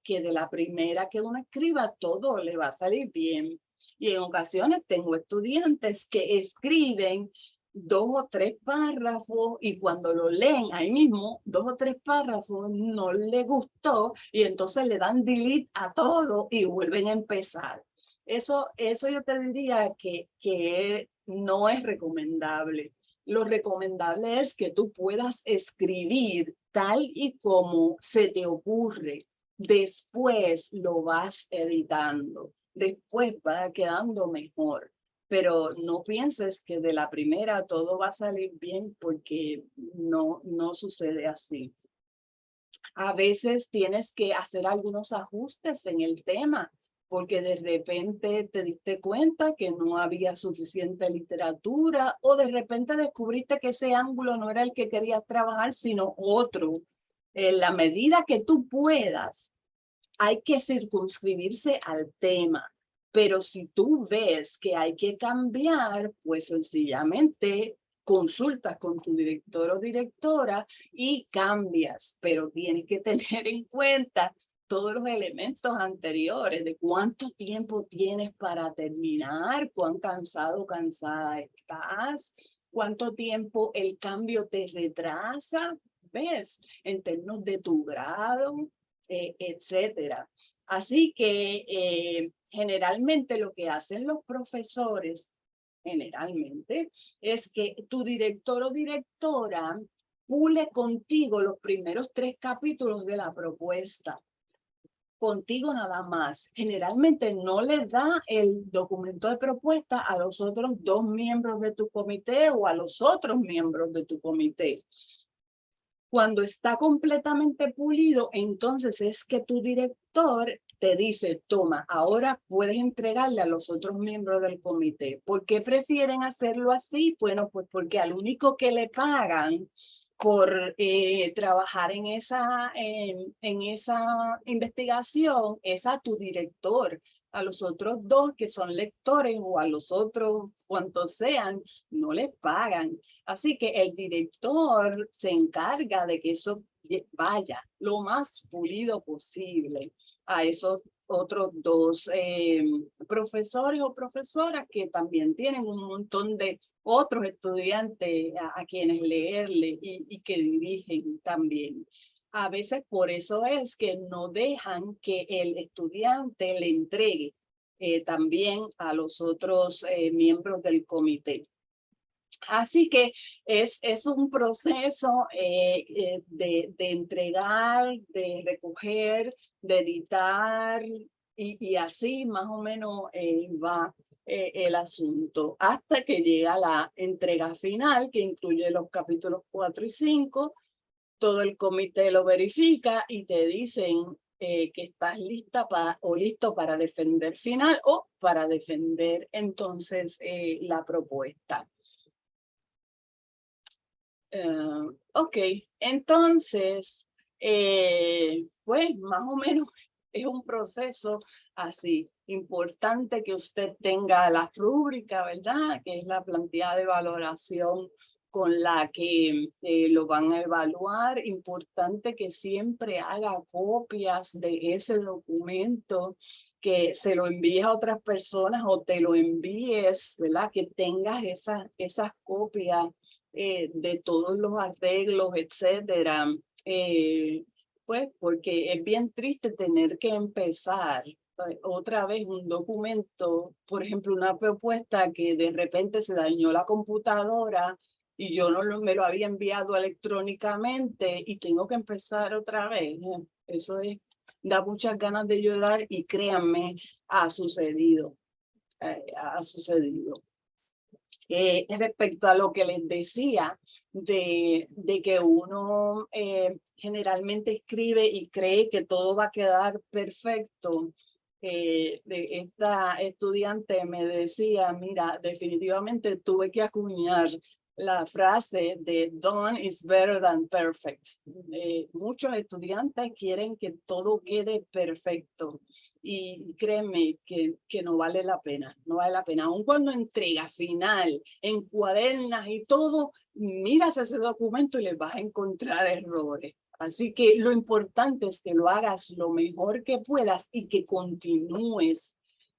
de la primera que uno escriba todo le va a salir bien. Y en ocasiones tengo estudiantes que escriben 2 o 3 párrafos y cuando lo leen ahí mismo, 2 o 3 párrafos no les gustó y entonces le dan delete a todo y vuelven a empezar. Eso yo te diría que no es recomendable. Lo recomendable es que tú puedas escribir tal y como se te ocurre. Después lo vas editando. Después va quedando mejor. Pero no pienses que de la primera todo va a salir bien, porque no sucede así. A veces tienes que hacer algunos ajustes en el tema, porque de repente te diste cuenta que no había suficiente literatura o de repente descubriste que ese ángulo no era el que querías trabajar, sino otro. En la medida que tú puedas, hay que circunscribirse al tema. Pero si tú ves que hay que cambiar, pues sencillamente consultas con tu director o directora y cambias, pero tienes que tener en cuenta todos los elementos anteriores de cuánto tiempo tienes para terminar, cuán cansado o cansada estás, cuánto tiempo el cambio te retrasa, ¿ves? En términos de tu grado, etcétera. Así que generalmente lo que hacen los profesores, generalmente, es que tu director o directora pule contigo los primeros 3 capítulos de la propuesta. Contigo nada más. Generalmente no le da el documento de propuesta a los otros 2 miembros de tu comité o a los otros miembros de tu comité. Cuando está completamente pulido, entonces es que tu director te dice, toma, ahora puedes entregarle a los otros miembros del comité. ¿Por qué prefieren hacerlo así? Bueno, pues porque al único que le pagan por trabajar en esa investigación es a tu director. A los otros 2 que son lectores o a los otros cuantos sean, no les pagan. Así que el director se encarga de que eso vaya lo más pulido posible a esos otros 2 profesores o profesoras que también tienen un montón de otros estudiantes a quienes leerle y que dirigen también. A veces por eso es que no dejan que el estudiante le entregue también a los otros miembros del comité. Así que es un proceso de entregar, de recoger, de editar y así más o menos va el asunto hasta que llega la entrega final que incluye los capítulos 4 y 5. Todo el comité lo verifica y te dicen que estás lista o listo para defender final o para defender entonces la propuesta. Ok, entonces, pues más o menos es un proceso así. Importante que usted tenga la rúbrica, ¿verdad? Que es la planilla de valoración con la que lo van a evaluar. Importante que siempre haga copias de ese documento, que se lo envíes a otras personas o te lo envíes, ¿verdad? Que tengas esas copias de todos los arreglos, etcétera, pues porque es bien triste tener que empezar otra vez un documento, por ejemplo, una propuesta que de repente se dañó la computadora y yo me lo había enviado electrónicamente y tengo que empezar otra vez. Eso da muchas ganas de llorar y créanme, ha sucedido, ha sucedido. Respecto a lo que les decía de que uno generalmente escribe y cree que todo va a quedar perfecto. Esta estudiante me decía, mira, definitivamente tuve que acuñar la frase de done is better than perfect. Muchos estudiantes quieren que todo quede perfecto. Y créeme que no vale la pena, no vale la pena. Aun cuando entrega final, encuadernas y todo, miras ese documento y les vas a encontrar errores. Así que lo importante es que lo hagas lo mejor que puedas y que continúes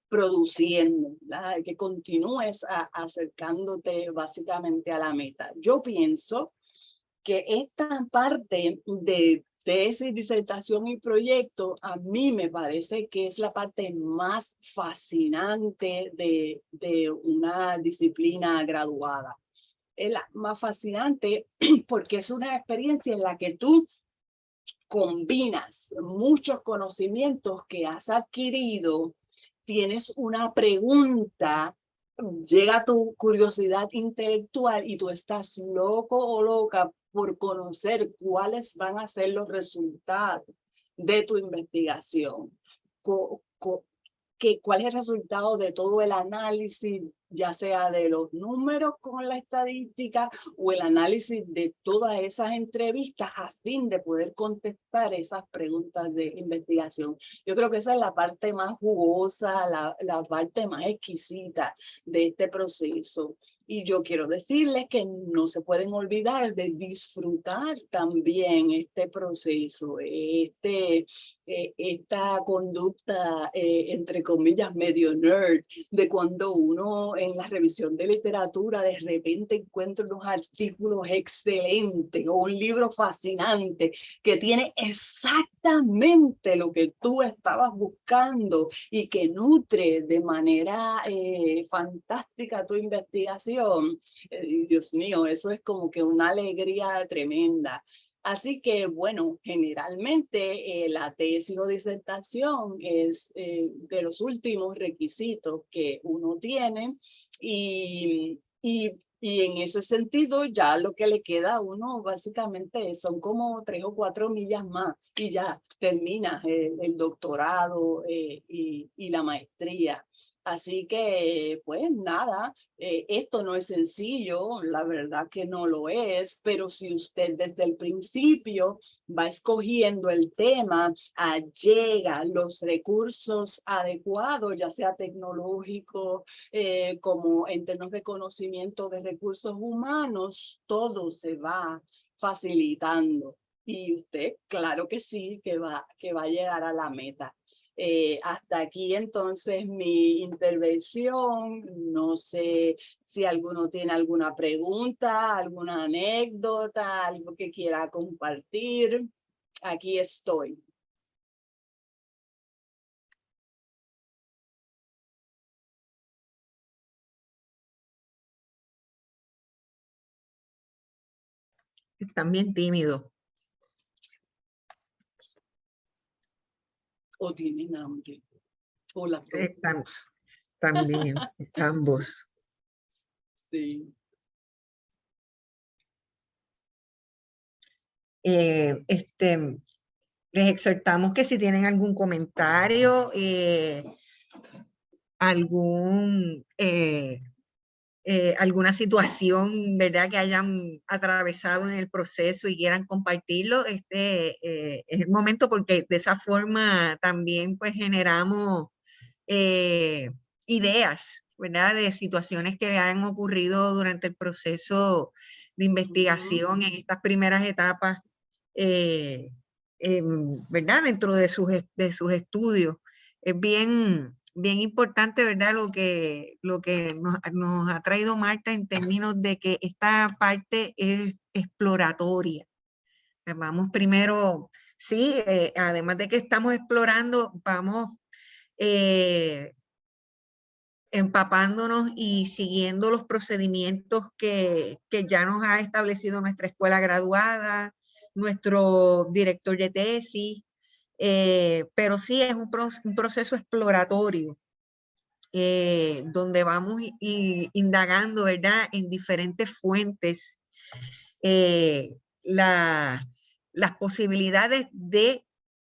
produciendo, ¿verdad? Que continúes acercándote básicamente a la meta. Yo pienso que esta parte de tesis, disertación y proyecto, a mí me parece que es la parte más fascinante de una disciplina graduada. Es la más fascinante porque es una experiencia en la que tú combinas muchos conocimientos que has adquirido, tienes una pregunta, llega tu curiosidad intelectual y tú estás loco o loca por conocer cuáles van a ser los resultados de tu investigación. ¿Cuál es el resultado de todo el análisis, ya sea de los números con la estadística o el análisis de todas esas entrevistas a fin de poder contestar esas preguntas de investigación? Yo creo que esa es la parte más jugosa, la parte más exquisita de este proceso. Y yo quiero decirles que no se pueden olvidar de disfrutar también este proceso, esta conducta, entre comillas, medio nerd, de cuando uno en la revisión de literatura de repente encuentra unos artículos excelentes o un libro fascinante que tiene exactamente lo que tú estabas buscando y que nutre de manera fantástica tu investigación. Dios mío, eso es como que una alegría tremenda. Así que, bueno, generalmente la tesis o disertación es de los últimos requisitos que uno tiene y en ese sentido ya lo que le queda a uno básicamente son como 3 o 4 millas más y ya termina el doctorado y la maestría. Así que, pues nada, esto no es sencillo, la verdad que no lo es, pero si usted desde el principio va escogiendo el tema, allega los recursos adecuados, ya sea tecnológico, como en términos de conocimiento de recursos humanos, todo se va facilitando. Y usted, claro que sí, que va a llegar a la meta. Hasta aquí entonces mi intervención. No sé si alguno tiene alguna pregunta, alguna anécdota, algo que quiera compartir. Aquí estoy. Están bien tímidos. O tienen hambre. O las dos. También, ambos. Sí. Les exhortamos que si tienen algún comentario, alguna situación, ¿verdad?, que hayan atravesado en el proceso y quieran compartirlo, es el momento, porque de esa forma también pues generamos ideas, ¿verdad?, de situaciones que han ocurrido durante el proceso de investigación en estas primeras etapas, ¿verdad?, dentro de sus estudios. Es bien importante, ¿verdad?, lo que nos ha traído Marta en términos de que esta parte es exploratoria. Vamos primero, sí, además de que estamos explorando, vamos empapándonos y siguiendo los procedimientos que ya nos ha establecido nuestra escuela graduada, nuestro director de tesis, pero sí es un proceso exploratorio, donde vamos indagando, ¿verdad?, en diferentes fuentes, las posibilidades de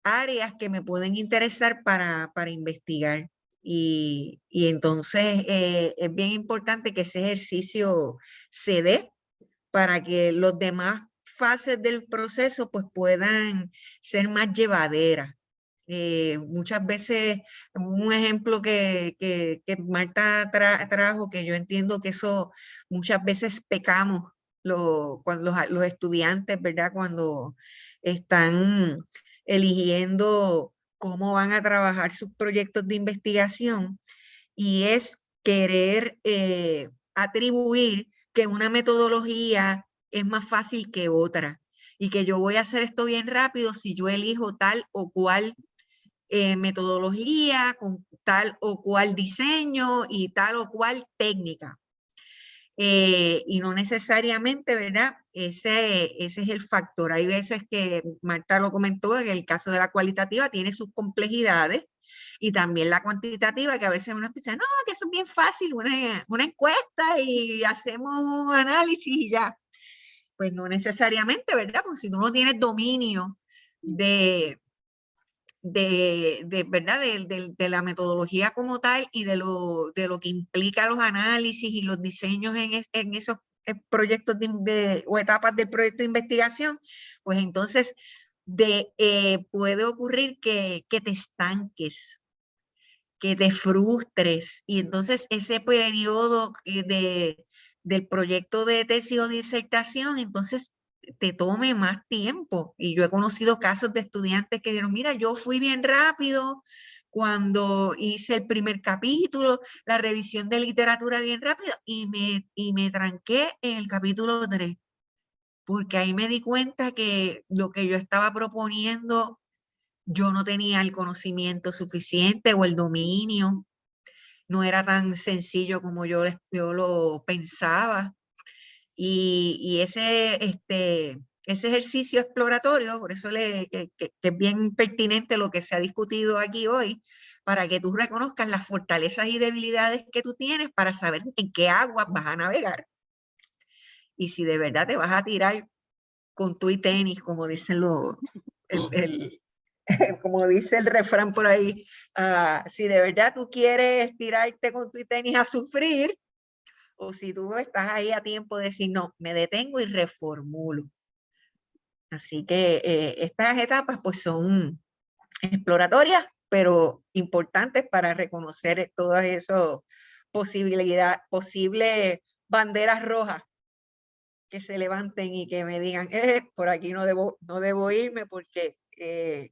áreas que me pueden interesar para investigar. Y entonces es bien importante que ese ejercicio se dé para que los demás fases del proceso pues puedan ser más llevaderas. Muchas veces, un ejemplo que Marta trajo, que yo entiendo que eso muchas veces pecamos cuando los estudiantes, ¿verdad?, cuando están eligiendo cómo van a trabajar sus proyectos de investigación, y es querer atribuir que una metodología es más fácil que otra y que yo voy a hacer esto bien rápido si yo elijo tal o cual metodología, con tal o cual diseño y tal o cual técnica. Y no necesariamente, ¿verdad? Ese es el factor. Hay veces que, Marta lo comentó, en el caso de la cualitativa tiene sus complejidades, y también la cuantitativa, que a veces uno dice, no, que eso es bien fácil, una encuesta y hacemos un análisis y ya. Pues no necesariamente, ¿verdad? Porque si tú no tienes dominio de ¿verdad?, de la metodología como tal y de lo que implica los análisis y los diseños en esos proyectos o etapas del proyecto de investigación, pues entonces puede ocurrir que te estanques, que te frustres, y entonces ese periodo del proyecto de tesis o disertación, entonces te tome más tiempo. Y yo he conocido casos de estudiantes que dijeron, mira, yo fui bien rápido cuando hice el primer capítulo, la revisión de literatura bien rápido, y me tranqué en el capítulo 3, porque ahí me di cuenta que lo que yo estaba proponiendo, yo no tenía el conocimiento suficiente o el dominio, no era tan sencillo como yo lo pensaba. Y ese ejercicio exploratorio, por eso que es bien pertinente lo que se ha discutido aquí hoy, para que tú reconozcas las fortalezas y debilidades que tú tienes para saber en qué aguas vas a navegar. Y si de verdad te vas a tirar con tu y tenis, como dicen como dice el refrán por ahí, si de verdad tú quieres tirarte con tu y tenis a sufrir, o si tú estás ahí a tiempo de decir, no, me detengo y reformulo. Así que estas etapas pues son exploratorias, pero importantes para reconocer todas esas posibles banderas rojas que se levanten y que me digan, por aquí no debo irme porque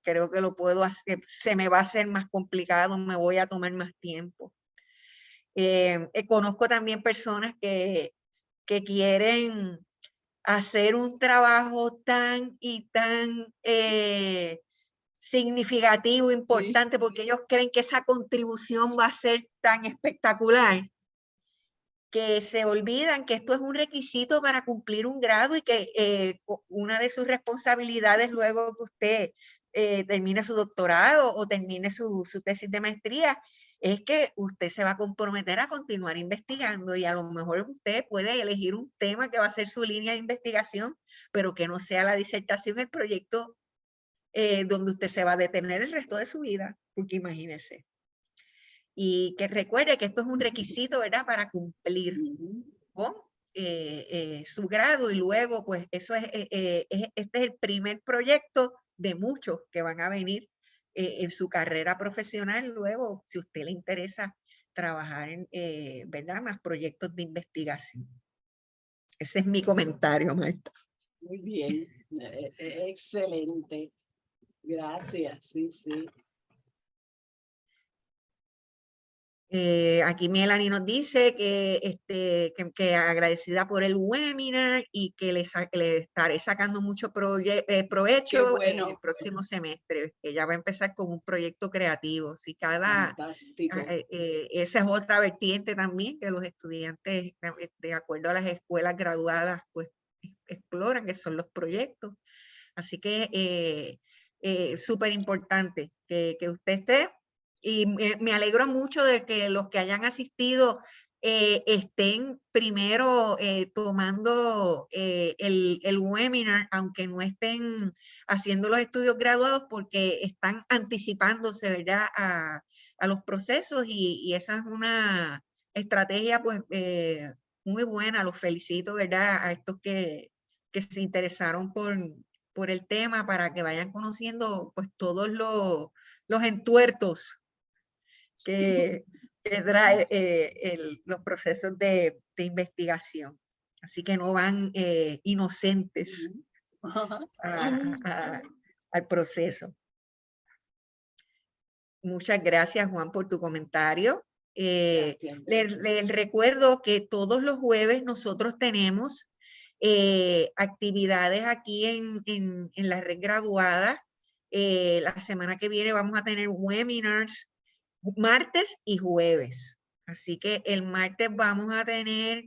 creo que lo puedo hacer, se me va a hacer más complicado, me voy a tomar más tiempo. Conozco también personas que quieren hacer un trabajo tan significativo, importante, sí, porque ellos creen que esa contribución va a ser tan espectacular, que se olvidan que esto es un requisito para cumplir un grado y que una de sus responsabilidades luego que usted termine su doctorado o termine su tesis de maestría es que usted se va a comprometer a continuar investigando y a lo mejor usted puede elegir un tema que va a ser su línea de investigación, pero que no sea la disertación, el proyecto donde usted se va a detener el resto de su vida, porque imagínese. Y que recuerde que esto es un requisito, ¿verdad?, para cumplir con su grado y luego, pues, eso este es el primer proyecto de muchos que van a venir en su carrera profesional luego, si a usted le interesa trabajar en, ¿verdad?, más proyectos de investigación. Ese es mi comentario, Marta. Muy bien, excelente. Gracias, sí, sí. Aquí Melanie nos dice que agradecida por el webinar y que le estaré sacando mucho provecho bueno. en el próximo semestre. Ella va a empezar con un proyecto creativo. Si Fantástico. esa es otra vertiente también que los estudiantes, de acuerdo a las escuelas graduadas, pues exploran, que son los proyectos. Así que súper importante que usted esté. Y me alegro mucho de que los que hayan asistido estén primero tomando el webinar, aunque no estén haciendo los estudios graduados, porque están anticipándose, ¿verdad?, a los procesos y esa es una estrategia pues muy buena. Los felicito, ¿verdad?, a estos que se interesaron por el tema para que vayan conociendo pues todos los entuertos que trae los procesos de investigación. Así que no van inocentes al proceso. Muchas gracias, Juan, por tu comentario. Les recuerdo que todos los jueves nosotros tenemos actividades aquí en la red graduada. La semana que viene vamos a tener webinars martes y jueves. Así que el martes vamos a tener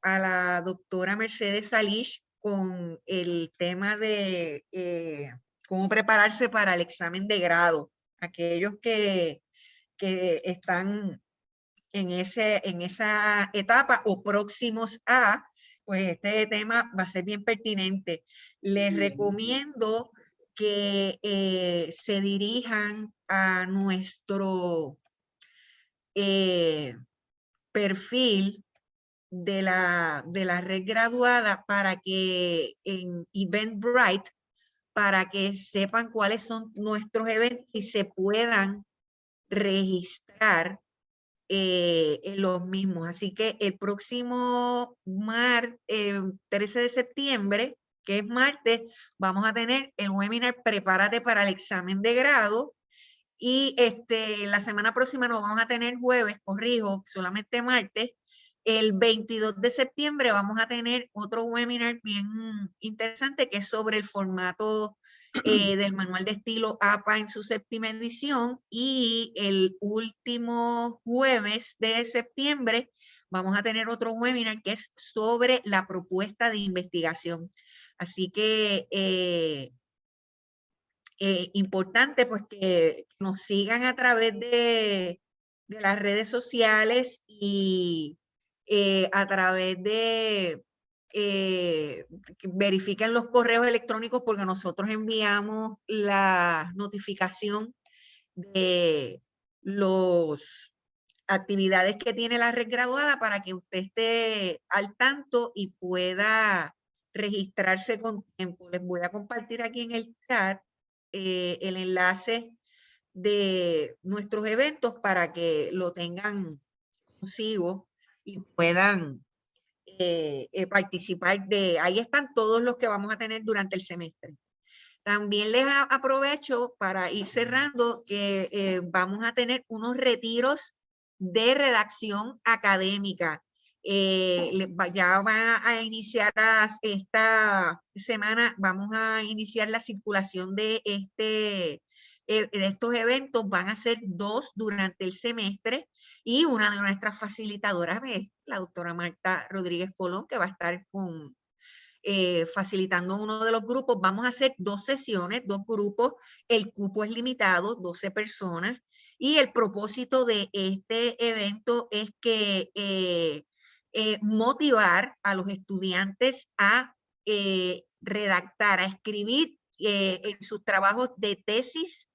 a la doctora Mercedes Salish con el tema de cómo prepararse para el examen de grado. Aquellos que están en esa etapa o próximos a, pues este tema va a ser bien pertinente. Les recomiendo que se dirijan a nuestro perfil de la red graduada para que en Eventbrite, para que sepan cuáles son nuestros eventos y se puedan registrar en los mismos. Así que el próximo 13 de septiembre, que es martes, vamos a tener el webinar Prepárate para el examen de grado. Y la semana próxima no vamos a tener jueves, corrijo, solamente martes. El 22 de septiembre vamos a tener otro webinar bien interesante que es sobre el formato del manual de estilo APA en su 7ª edición. Y el último jueves de septiembre vamos a tener otro webinar que es sobre la propuesta de investigación. Así que importante pues que nos sigan a través de las redes sociales y a través de verifiquen los correos electrónicos porque nosotros enviamos la notificación de las actividades que tiene la red graduada para que usted esté al tanto y pueda registrarse con tiempo. Les voy a compartir aquí en el chat el enlace de nuestros eventos para que lo tengan consigo y puedan participar ahí están todos los que vamos a tener durante el semestre. También les aprovecho para ir cerrando que vamos a tener unos retiros de redacción académica. Ya va a iniciar esta semana, vamos a iniciar la circulación de estos eventos. Van a ser 2 durante el semestre Y una de nuestras facilitadoras es la doctora Marta Rodríguez Colón, que va a estar facilitando uno de los grupos. Vamos a hacer 2 sesiones, 2 grupos. El cupo es limitado, 12 personas. Y el propósito de este evento es que motivar a los estudiantes a redactar, a escribir en sus trabajos de tesis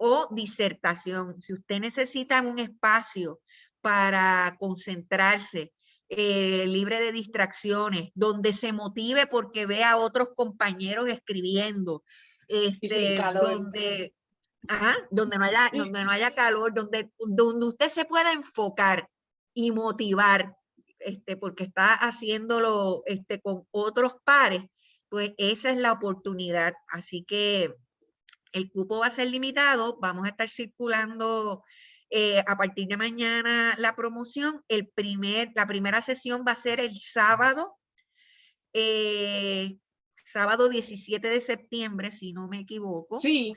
o disertación. Si usted necesita un espacio para concentrarse, libre de distracciones, donde se motive porque vea a otros compañeros escribiendo, donde no haya calor, donde usted se pueda enfocar y motivar, porque está haciéndolo con otros pares, pues esa es la oportunidad. Así que el cupo va a ser limitado, vamos a estar circulando a partir de mañana la promoción. La primera sesión va a ser el sábado, sábado 17 de septiembre, si no me equivoco. Sí.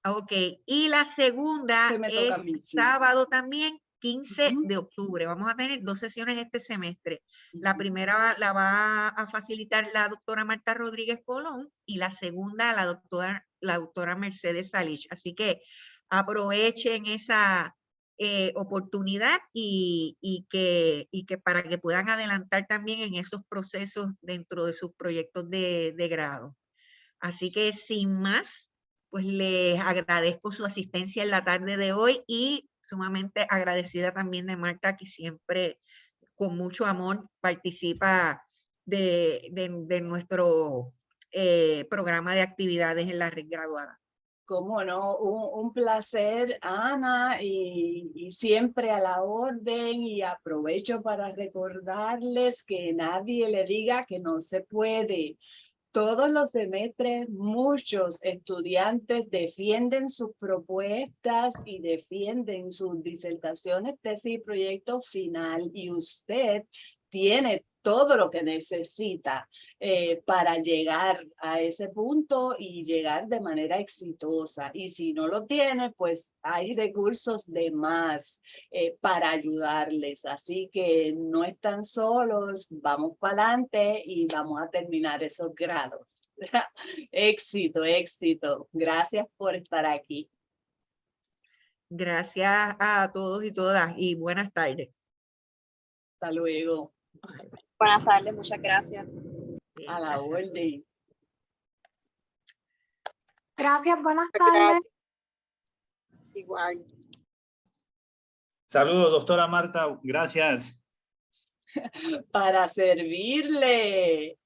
Ok, y la segunda es sábado también, 15 de octubre. Vamos a tener 2 sesiones este semestre. La primera la va a facilitar la doctora Marta Rodríguez Colón y la segunda la doctora Mercedes Salich. Así que aprovechen esa oportunidad y que para que puedan adelantar también en esos procesos dentro de sus proyectos de grado. Así que sin más, pues les agradezco su asistencia en la tarde de hoy y sumamente agradecida también de Marta, que siempre con mucho amor participa de nuestro programa de actividades en la red graduada. Cómo no, un placer, Ana, y siempre a la orden, y aprovecho para recordarles que nadie le diga que no se puede. Todos los semestres, muchos estudiantes defienden sus propuestas y defienden sus disertaciones, tesis y proyecto final, y usted tiene todo lo que necesita para llegar a ese punto y llegar de manera exitosa. Y si no lo tiene, pues hay recursos de más para ayudarles. Así que no están solos, vamos para adelante y vamos a terminar esos grados. Éxito, éxito. Gracias por estar aquí. Gracias a todos y todas y buenas tardes. Hasta luego. Buenas tardes, muchas gracias. Bien, a la orden. Gracias, buenas tardes. Igual. Saludos, doctora Marta. Gracias. Para servirle.